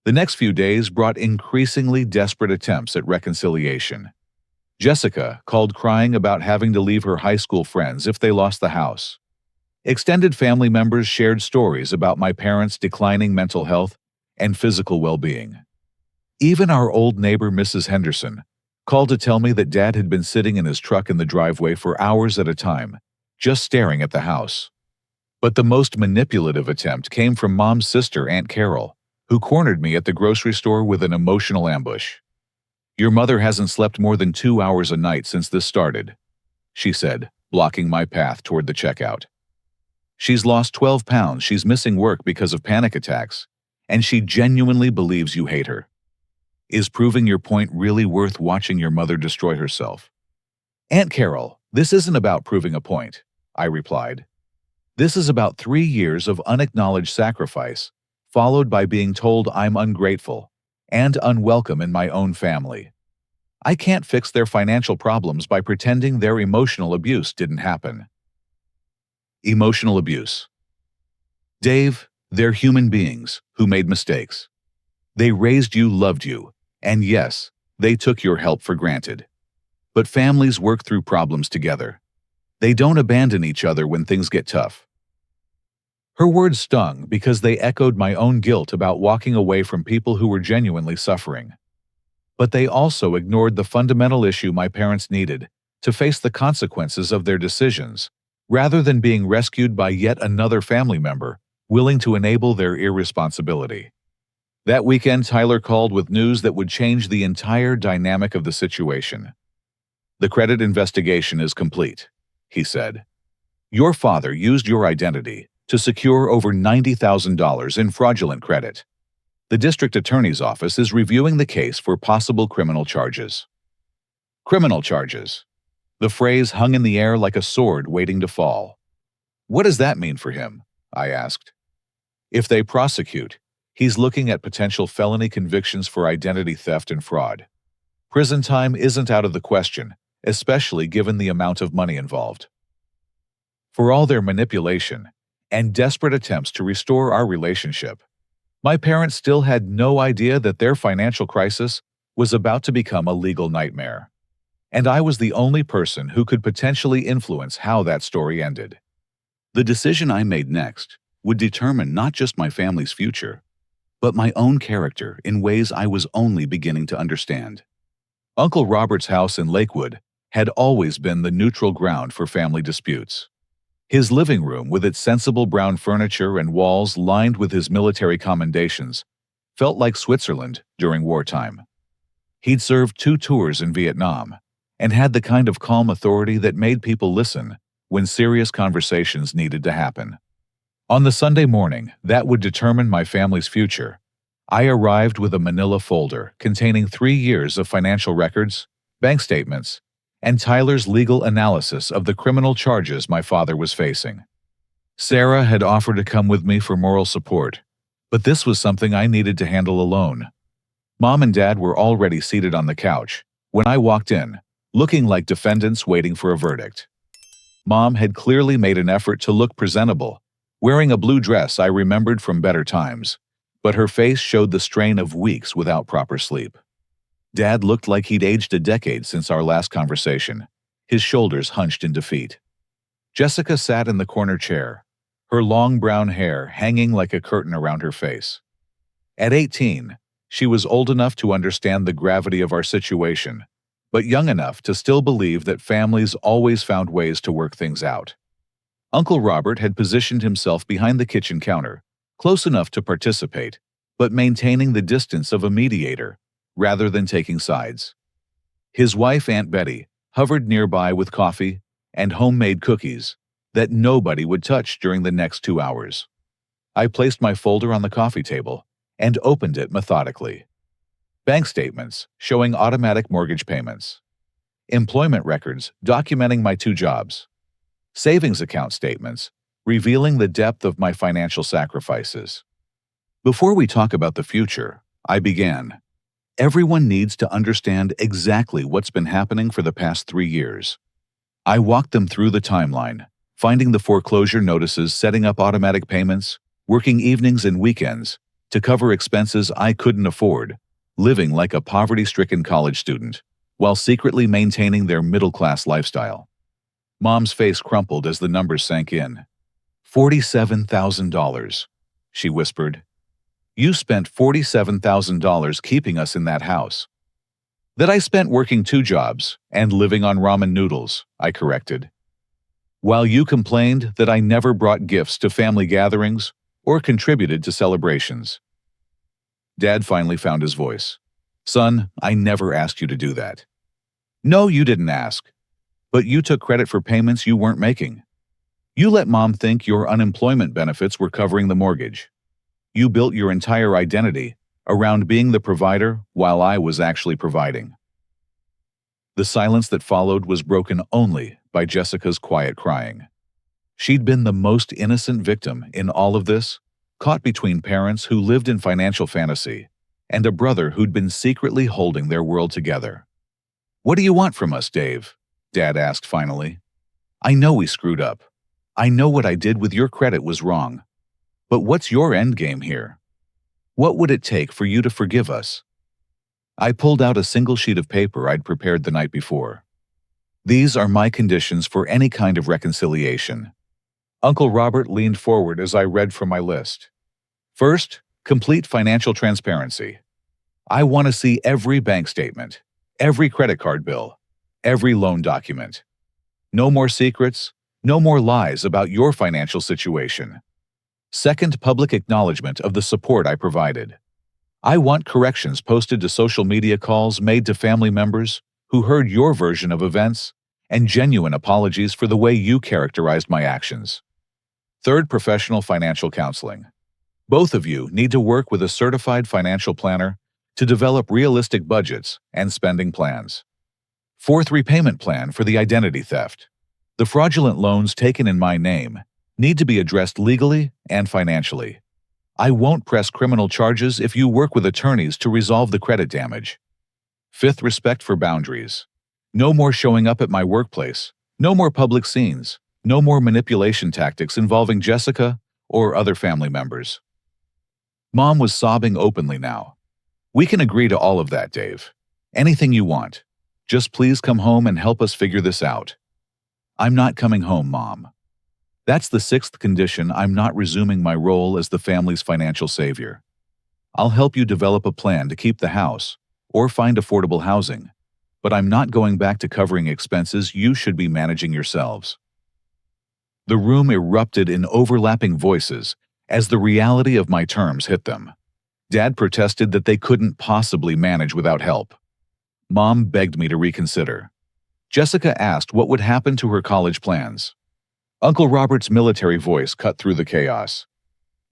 Speaker 1: The next few days brought increasingly desperate attempts at reconciliation. Jessica called crying about having to leave her high school friends if they lost the house. Extended family members shared stories about my parents' declining mental health and physical well-being. Even our old neighbor, Mrs. Henderson, called to tell me that Dad had been sitting in his truck in the driveway for hours at a time, just staring at the house. But the most manipulative attempt came from Mom's sister, Aunt Carol, who cornered me at the grocery store with an emotional ambush. "Your mother hasn't slept more than 2 hours a night since this started," she said, blocking my path toward the checkout. "She's lost 12 pounds, she's missing work because of panic attacks, and she genuinely believes you hate her. Is proving your point really worth watching your mother destroy herself?" "Aunt Carol, this isn't about proving a point," I replied. "This is about 3 years of unacknowledged sacrifice, followed by being told I'm ungrateful and unwelcome in my own family. I can't fix their financial problems by pretending their emotional abuse didn't happen." Emotional abuse. Dave, they're human beings who made mistakes. They raised you, loved you, and yes, they took your help for granted. But families work through problems together. They don't abandon each other when things get tough. Her words stung because they echoed my own guilt about walking away from people who were genuinely suffering. But they also ignored the fundamental issue my parents needed to face the consequences of their decisions, rather than being rescued by yet another family member willing to enable their irresponsibility. That weekend, Tyler called with news that would change the entire dynamic of the situation. "The credit investigation is complete," he said. "Your father used your identity to secure over $90,000 in fraudulent credit. The district attorney's office is reviewing the case for possible criminal charges." Criminal charges. The phrase hung in the air like a sword waiting to fall. "What does that mean for him?" I asked. "If they prosecute, he's looking at potential felony convictions for identity theft and fraud. Prison time isn't out of the question, especially given the amount of money involved." For all their manipulation and desperate attempts to restore our relationship, my parents still had no idea that their financial crisis was about to become a legal nightmare. And I was the only person who could potentially influence how that story ended. The decision I made next would determine not just my family's future, but my own character in ways I was only beginning to understand. Uncle Robert's house in Lakewood had always been the neutral ground for family disputes. His living room, with its sensible brown furniture and walls lined with his military commendations, felt like Switzerland during wartime. He'd served 2 tours in Vietnam and had the kind of calm authority that made people listen when serious conversations needed to happen. On the Sunday morning that would determine my family's future, I arrived with a manila folder containing 3 years of financial records, bank statements, and Tyler's legal analysis of the criminal charges my father was facing. Sarah had offered to come with me for moral support, but this was something I needed to handle alone. Mom and Dad were already seated on the couch when I walked in, looking like defendants waiting for a verdict. Mom had clearly made an effort to look presentable, wearing a blue dress I remembered from better times, but her face showed the strain of weeks without proper sleep. Dad looked like he'd aged a decade since our last conversation, his shoulders hunched in defeat. Jessica sat in the corner chair, her long brown hair hanging like a curtain around her face. At 18, she was old enough to understand the gravity of our situation, but young enough to still believe that families always found ways to work things out. Uncle Robert had positioned himself behind the kitchen counter, close enough to participate, but maintaining the distance of a mediator, rather than taking sides. His wife, Aunt Betty, hovered nearby with coffee and homemade cookies that nobody would touch during the next 2 hours. I placed my folder on the coffee table and opened it methodically. Bank statements showing automatic mortgage payments. Employment records documenting my 2 jobs. Savings account statements revealing the depth of my financial sacrifices. Before we talk about the future, I began. Everyone needs to understand exactly what's been happening for the past 3 years. I walked them through the timeline, finding the foreclosure notices, setting up automatic payments, working evenings and weekends to cover expenses I couldn't afford, living like a poverty-stricken college student, while secretly maintaining their middle-class lifestyle. Mom's face crumpled as the numbers sank in. $47,000, she whispered. You spent $47,000 keeping us in that house. That I spent working 2 jobs and living on ramen noodles, I corrected. While you complained that I never brought gifts to family gatherings or contributed to celebrations. Dad finally found his voice. Son, I never asked you to do that. No, you didn't ask. But you took credit for payments you weren't making. You let Mom think your unemployment benefits were covering the mortgage. You built your entire identity around being the provider while I was actually providing. The silence that followed was broken only by Jessica's quiet crying. She'd been the most innocent victim in all of this, caught between parents who lived in financial fantasy and a brother who'd been secretly holding their world together. What do you want from us, Dave? Dad asked finally. I know we screwed up. I know what I did with your credit was wrong. But what's your end game here? What would it take for you to forgive us? I pulled out a single sheet of paper I'd prepared the night before. These are my conditions for any kind of reconciliation. Uncle Robert leaned forward as I read from my list. First, complete financial transparency. I want to see every bank statement, every credit card bill, every loan document. No more secrets, no more lies about your financial situation. Second, public acknowledgement of the support I provided. I want corrections posted to social media, calls made to family members who heard your version of events, and genuine apologies for the way you characterized my actions. Third, professional financial counseling. Both of you need to work with a certified financial planner to develop realistic budgets and spending plans. Fourth, repayment plan for the identity theft. The fraudulent loans taken in my name need to be addressed legally and financially. I won't press criminal charges if you work with attorneys to resolve the credit damage. Fifth, respect for boundaries. No more showing up at my workplace, no more public scenes, no more manipulation tactics involving Jessica or other family members. Mom was sobbing openly now. We can agree to all of that, Dave. Anything you want. Just please come home and help us figure this out. I'm not coming home, Mom. That's the 6th condition. I'm not resuming my role as the family's financial savior. I'll help you develop a plan to keep the house or find affordable housing, but I'm not going back to covering expenses you should be managing yourselves. The room erupted in overlapping voices as the reality of my terms hit them. Dad protested that they couldn't possibly manage without help. Mom begged me to reconsider. Jessica asked what would happen to her college plans. Uncle Robert's military voice cut through the chaos.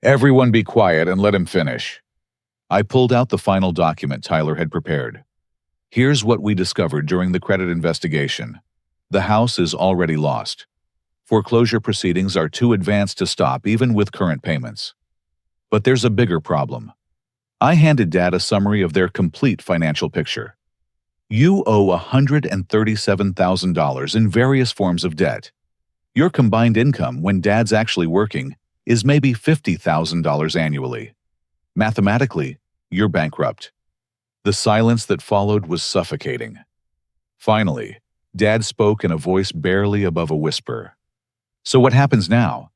Speaker 1: Everyone be quiet and let him finish. I pulled out the final document Tyler had prepared. Here's what we discovered during the credit investigation. The house is already lost. Foreclosure proceedings are too advanced to stop even with current payments. But there's a bigger problem. I handed Dad a summary of their complete financial picture. You owe $137,000 in various forms of debt. Your combined income when Dad's actually working is maybe $50,000 annually. Mathematically, you're bankrupt. The silence that followed was suffocating. Finally, Dad spoke in a voice barely above a whisper. So what happens now?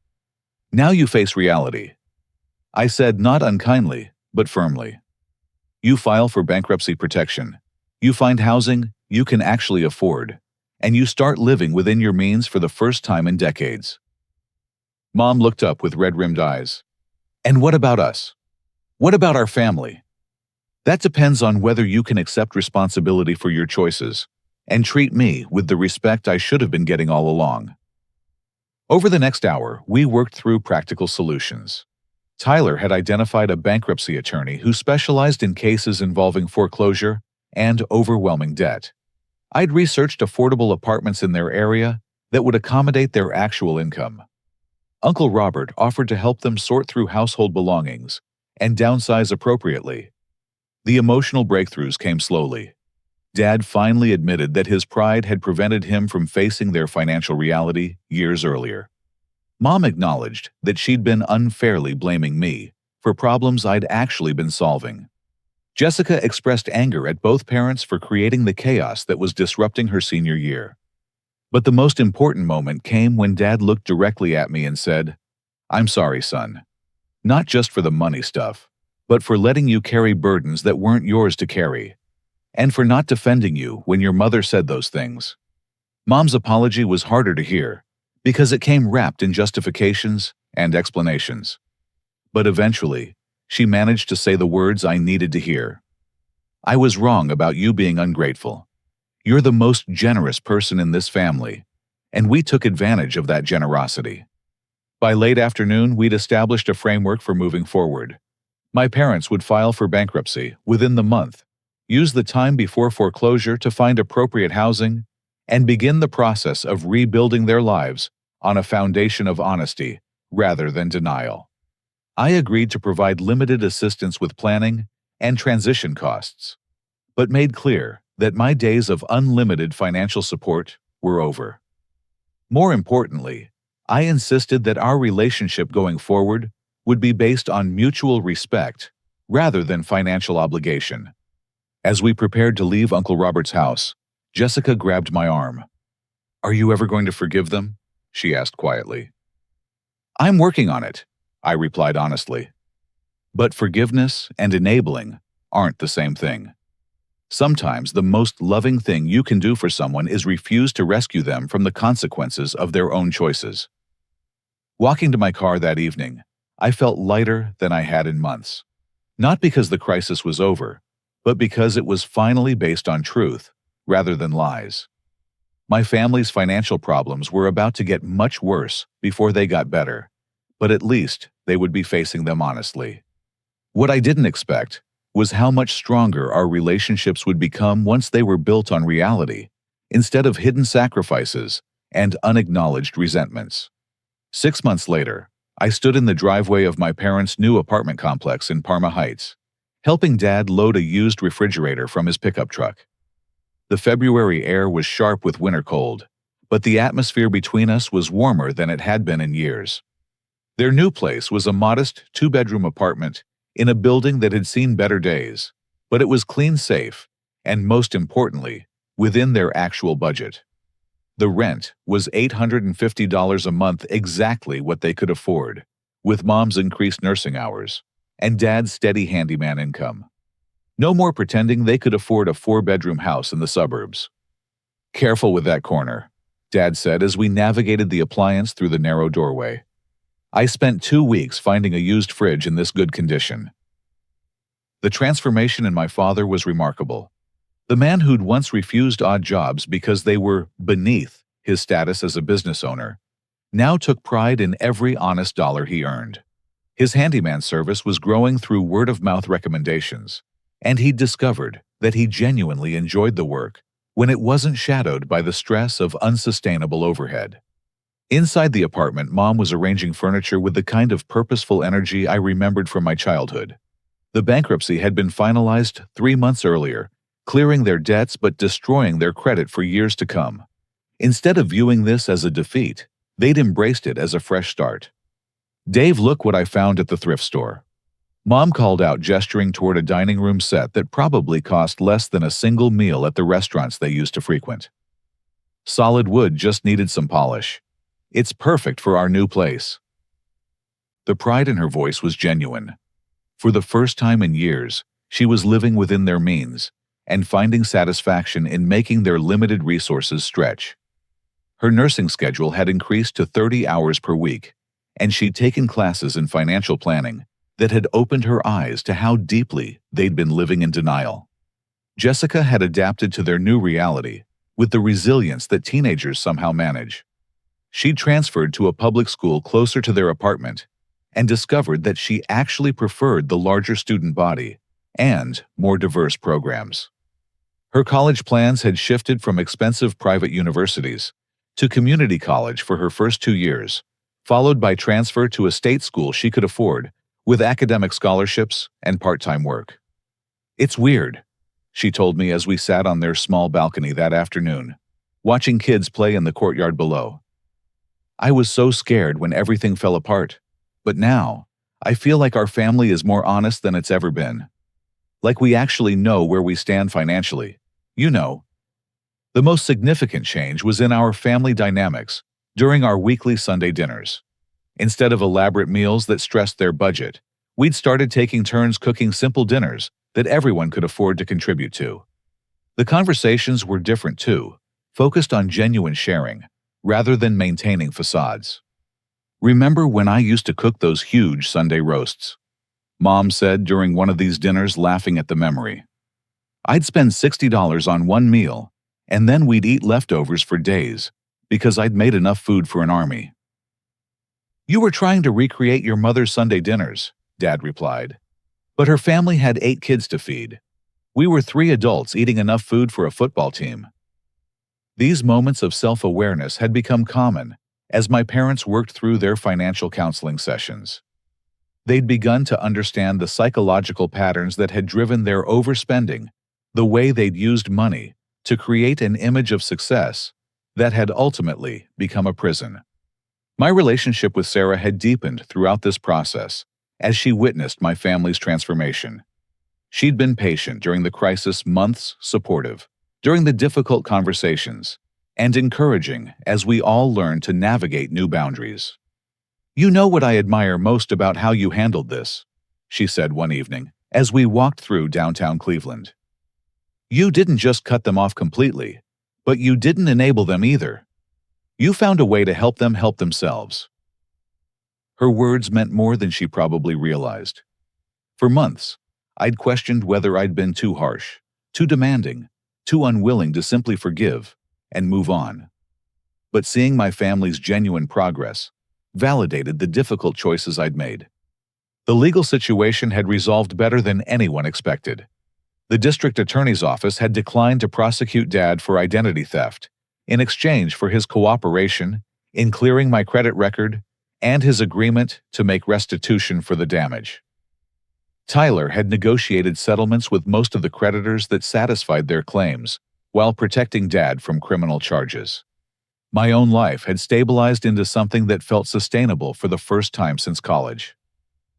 Speaker 1: Now you face reality. I said not unkindly, but firmly. You file for bankruptcy protection. You find housing you can actually afford, and you start living within your means for the first time in decades. Mom looked up with red-rimmed eyes. And what about us? What about our family? That depends on whether you can accept responsibility for your choices and treat me with the respect I should have been getting all along. Over the next hour, we worked through practical solutions. Tyler had identified a bankruptcy attorney who specialized in cases involving foreclosure and overwhelming debt. I'd researched affordable apartments in their area that would accommodate their actual income. Uncle Robert offered to help them sort through household belongings and downsize appropriately. The emotional breakthroughs came slowly. Dad finally admitted that his pride had prevented him from facing their financial reality years earlier. Mom acknowledged that she'd been unfairly blaming me for problems I'd actually been solving. Jessica expressed anger at both parents for creating the chaos that was disrupting her senior year. But the most important moment came when Dad looked directly at me and said, "I'm sorry, son. Not just for the money stuff, but for letting you carry burdens that weren't yours to carry, and for not defending you when your mother said those things." Mom's apology was harder to hear because it came wrapped in justifications and explanations. But eventually, she managed to say the words I needed to hear. "I was wrong about you being ungrateful. You're the most generous person in this family, and we took advantage of that generosity." By late afternoon, we'd established a framework for moving forward. My parents would file for bankruptcy within the month, use the time before foreclosure to find appropriate housing, and begin the process of rebuilding their lives on a foundation of honesty rather than denial. I agreed to provide limited assistance with planning and transition costs, but made clear that my days of unlimited financial support were over. More importantly, I insisted that our relationship going forward would be based on mutual respect rather than financial obligation. As we prepared to leave Uncle Robert's house, Jessica grabbed my arm. "Are you ever going to forgive them?" she asked quietly. "I'm working on it," I replied honestly. But forgiveness and enabling aren't the same thing. Sometimes the most loving thing you can do for someone is refuse to rescue them from the consequences of their own choices. Walking to my car that evening, I felt lighter than I had in months. Not because the crisis was over, but because it was finally based on truth rather than lies. My family's financial problems were about to get much worse before they got better, but at least they would be facing them honestly. What I didn't expect was how much stronger our relationships would become once they were built on reality, instead of hidden sacrifices and unacknowledged resentments. 6 months later, I stood in the driveway of my parents' new apartment complex in Parma Heights, helping Dad load a used refrigerator from his pickup truck. The February air was sharp with winter cold, but the atmosphere between us was warmer than it had been in years. Their new place was a modest 2-bedroom apartment in a building that had seen better days, but it was clean, safe, and most importantly, within their actual budget. The rent was $850 a month, exactly what they could afford, with Mom's increased nursing hours and Dad's steady handyman income. No more pretending they could afford a 4-bedroom house in the suburbs. "Careful with that corner," Dad said as we navigated the appliance through the narrow doorway. I spent 2 weeks finding a used fridge in this good condition. The transformation in my father was remarkable. The man who'd once refused odd jobs because they were beneath his status as a business owner now took pride in every honest dollar he earned. His handyman service was growing through word-of-mouth recommendations, and he'd discovered that he genuinely enjoyed the work when it wasn't shadowed by the stress of unsustainable overhead. Inside the apartment, Mom was arranging furniture with the kind of purposeful energy I remembered from my childhood. The bankruptcy had been finalized 3 months earlier, clearing their debts but destroying their credit for years to come. Instead of viewing this as a defeat, they'd embraced it as a fresh start. "Dave, look what I found at the thrift store." Mom called out, gesturing toward a dining room set that probably cost less than a single meal at the restaurants they used to frequent. "Solid wood, just needed some polish. It's perfect for our new place." The pride in her voice was genuine. For the first time in years, she was living within their means and finding satisfaction in making their limited resources stretch. Her nursing schedule had increased to 30 hours per week, and she'd taken classes in financial planning that had opened her eyes to how deeply they'd been living in denial. Jessica had adapted to their new reality with the resilience that teenagers somehow manage. She'd transferred to a public school closer to their apartment and discovered that she actually preferred the larger student body and more diverse programs. Her college plans had shifted from expensive private universities to community college for her first 2 years, followed by transfer to a state school she could afford, with academic scholarships and part-time work. "It's weird," she told me as we sat on their small balcony that afternoon, watching kids play in the courtyard below. "I was so scared when everything fell apart, but now, I feel like our family is more honest than it's ever been. Like we actually know where we stand financially. You know." The most significant change was in our family dynamics during our weekly Sunday dinners. Instead of elaborate meals that stressed their budget, we'd started taking turns cooking simple dinners that everyone could afford to contribute to. The conversations were different too, focused on genuine sharing, rather than maintaining facades. "Remember when I used to cook those huge Sunday roasts?" Mom said during one of these dinners, laughing at the memory. "I'd spend $60 on one meal, and then we'd eat leftovers for days, because I'd made enough food for an army." "You were trying to recreate your mother's Sunday dinners," Dad replied. "But her family had 8 kids to feed. We were 3 adults eating enough food for a football team." These moments of self-awareness had become common as my parents worked through their financial counseling sessions. They'd begun to understand the psychological patterns that had driven their overspending, the way they'd used money to create an image of success that had ultimately become a prison. My relationship with Sarah had deepened throughout this process as she witnessed my family's transformation. She'd been patient during the crisis months, supportive during the difficult conversations, and encouraging as we all learned to navigate new boundaries. "You know what I admire most about how you handled this," she said one evening as we walked through downtown Cleveland. "You didn't just cut them off completely, but you didn't enable them either. You found a way to help them help themselves." Her words meant more than she probably realized. For months, I'd questioned whether I'd been too harsh, too demanding, too unwilling to simply forgive and move on. But seeing my family's genuine progress validated the difficult choices I'd made. The legal situation had resolved better than anyone expected. The district attorney's office had declined to prosecute Dad for identity theft in exchange for his cooperation in clearing my credit record and his agreement to make restitution for the damage. Tyler had negotiated settlements with most of the creditors that satisfied their claims while protecting Dad from criminal charges. My own life had stabilized into something that felt sustainable for the first time since college.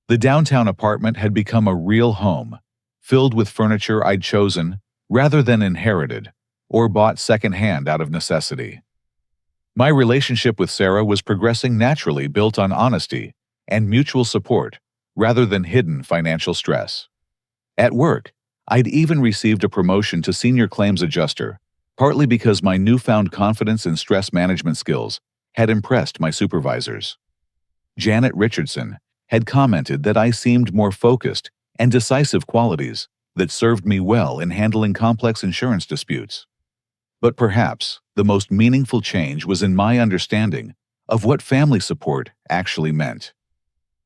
Speaker 1: The downtown apartment had become a real home, filled with furniture I'd chosen rather than inherited or bought secondhand out of necessity. My relationship with Sarah was progressing naturally, built on honesty and mutual support rather than hidden financial stress. At work, I'd even received a promotion to senior claims adjuster, partly because my newfound confidence in stress management skills had impressed my supervisors. Janet Richardson had commented that I seemed more focused and decisive, qualities that served me well in handling complex insurance disputes. But perhaps the most meaningful change was in my understanding of what family support actually meant.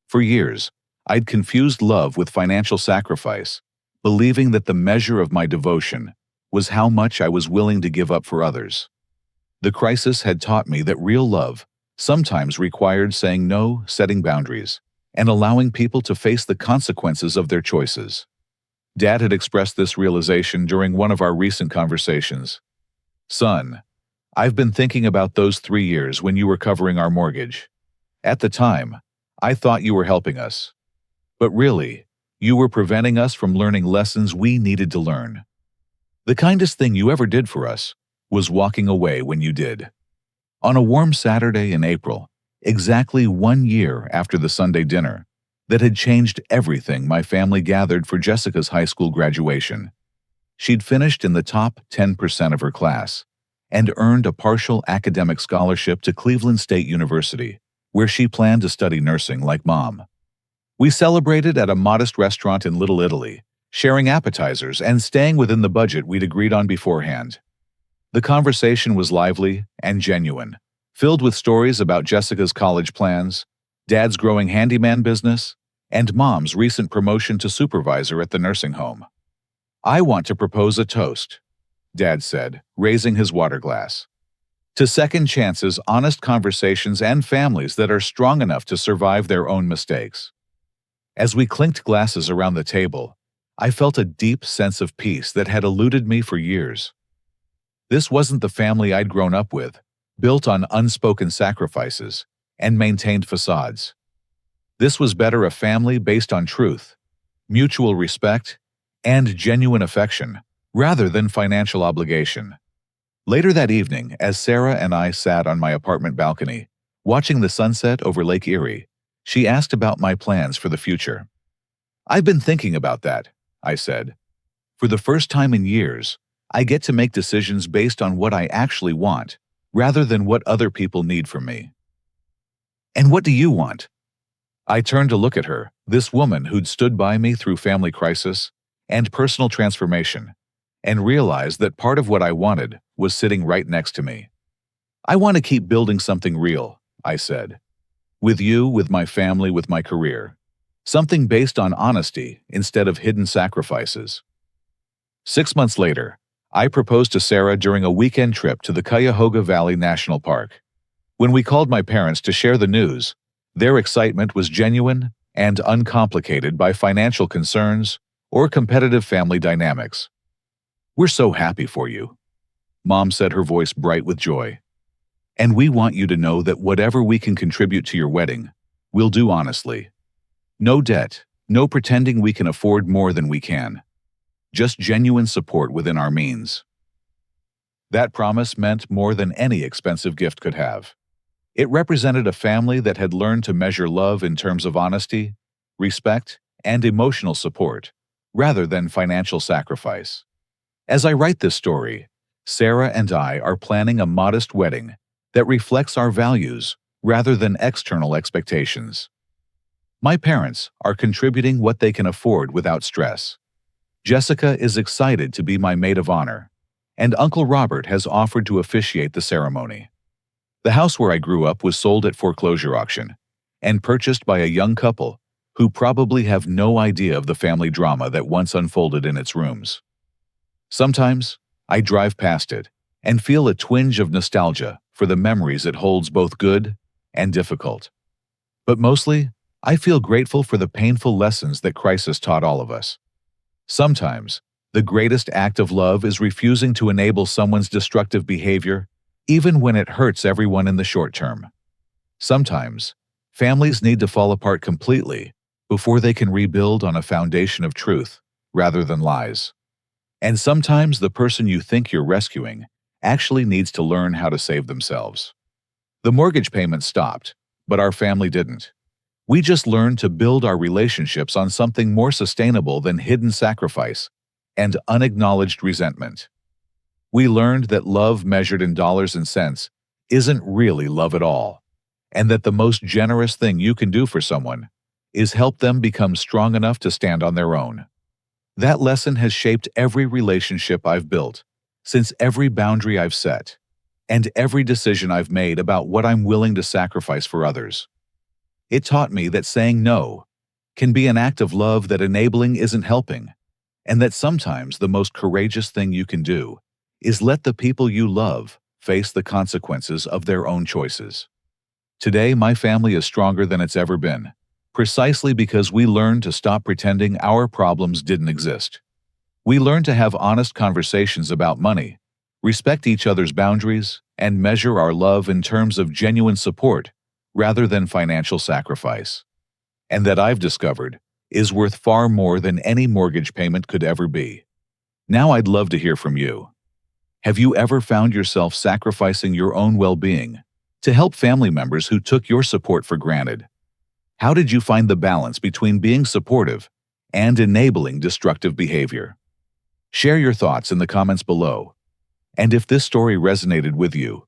Speaker 1: For years, I'd confused love with financial sacrifice, believing that the measure of my devotion was how much I was willing to give up for others. The crisis had taught me that real love sometimes required saying no, setting boundaries, and allowing people to face the consequences of their choices. Dad had expressed this realization during one of our recent conversations. "Son, I've been thinking about those 3 years when you were covering our mortgage. At the time, I thought you were helping us. But really, you were preventing us from learning lessons we needed to learn. The kindest thing you ever did for us was walking away when you did." On a warm Saturday in April, exactly 1 year after the Sunday dinner that had changed everything, my family gathered for Jessica's high school graduation. She'd finished in the top 10% of her class and earned a partial academic scholarship to Cleveland State University, where she planned to study nursing like Mom. We celebrated at a modest restaurant in Little Italy, sharing appetizers and staying within the budget we'd agreed on beforehand. The conversation was lively and genuine, filled with stories about Jessica's college plans, Dad's growing handyman business, and Mom's recent promotion to supervisor at the nursing home. "I want to propose a toast," Dad said, raising his water glass. to second chances, honest conversations, and families that are strong enough to survive their own mistakes. As we clinked glasses around the table, I felt a deep sense of peace that had eluded me for years. This wasn't the family I'd grown up with, built on unspoken sacrifices and maintained facades. This was better a family based on truth, mutual respect, and genuine affection, rather than financial obligation. Later that evening, as Sarah and I sat on my apartment balcony, watching the sunset over Lake Erie, she asked about my plans for the future. "I've been thinking about that," I said. "For the first time in years, I get to make decisions based on what I actually want, rather than what other people need from me." "And what do you want?" I turned to look at her, this woman who'd stood by me through family crisis and personal transformation, and realized that part of what I wanted was sitting right next to me. "I want to keep building something real," I said. "With you, with my family, with my career. Something based on honesty instead of hidden sacrifices." 6 months later, I proposed to Sarah during a weekend trip to the Cuyahoga Valley National Park. When we called my parents to share the news, their excitement was genuine and uncomplicated by financial concerns or competitive family dynamics. "We're so happy for you," Mom said, her voice bright with joy. "And we want you to know that whatever we can contribute to your wedding, we'll do honestly. No debt, no pretending we can afford more than we can. Just genuine support within our means." That promise meant more than any expensive gift could have. It represented a family that had learned to measure love in terms of honesty, respect, and emotional support, rather than financial sacrifice. As I write this story, Sarah and I are planning a modest wedding that reflects our values rather than external expectations. My parents are contributing what they can afford without stress. Jessica is excited to be my maid of honor, and Uncle Robert has offered to officiate the ceremony. The house where I grew up was sold at foreclosure auction and purchased by a young couple who probably have no idea of the family drama that once unfolded in its rooms. Sometimes, I drive past it and feel a twinge of nostalgia for the memories it holds, both good and difficult. But mostly, I feel grateful for the painful lessons that crisis taught all of us. Sometimes, the greatest act of love is refusing to enable someone's destructive behavior, even when it hurts everyone in the short term. Sometimes, families need to fall apart completely before they can rebuild on a foundation of truth rather than lies. And sometimes the person you think you're rescuing actually needs to learn how to save themselves. The mortgage payment stopped, but our family didn't. We just learned to build our relationships on something more sustainable than hidden sacrifice and unacknowledged resentment. We learned that love measured in dollars and cents isn't really love at all, and that the most generous thing you can do for someone is help them become strong enough to stand on their own. That lesson has shaped every relationship I've built, since every boundary I've set, and every decision I've made about what I'm willing to sacrifice for others. It taught me that saying no can be an act of love, that enabling isn't helping, and that sometimes the most courageous thing you can do is let the people you love face the consequences of their own choices. Today, my family is stronger than it's ever been, precisely because we learned to stop pretending our problems didn't exist. We learned to have honest conversations about money, respect each other's boundaries, and measure our love in terms of genuine support rather than financial sacrifice. And that, I've discovered, is worth far more than any mortgage payment could ever be. Now I'd love to hear from you. Have you ever found yourself sacrificing your own well-being to help family members who took your support for granted? How did you find the balance between being supportive and enabling destructive behavior? Share your thoughts in the comments below. And if this story resonated with you,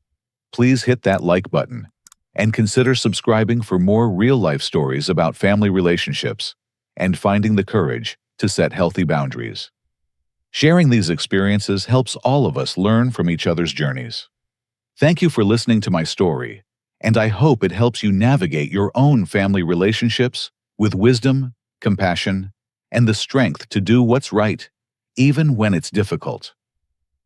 Speaker 1: please hit that like button and consider subscribing for more real-life stories about family relationships and finding the courage to set healthy boundaries. Sharing these experiences helps all of us learn from each other's journeys. Thank you for listening to my story, and I hope it helps you navigate your own family relationships with wisdom, compassion, and the strength to do what's right, even when it's difficult.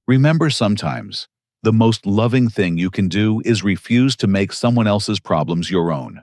Speaker 1: Remember, sometimes The most loving thing you can do is refuse to make someone else's problems your own.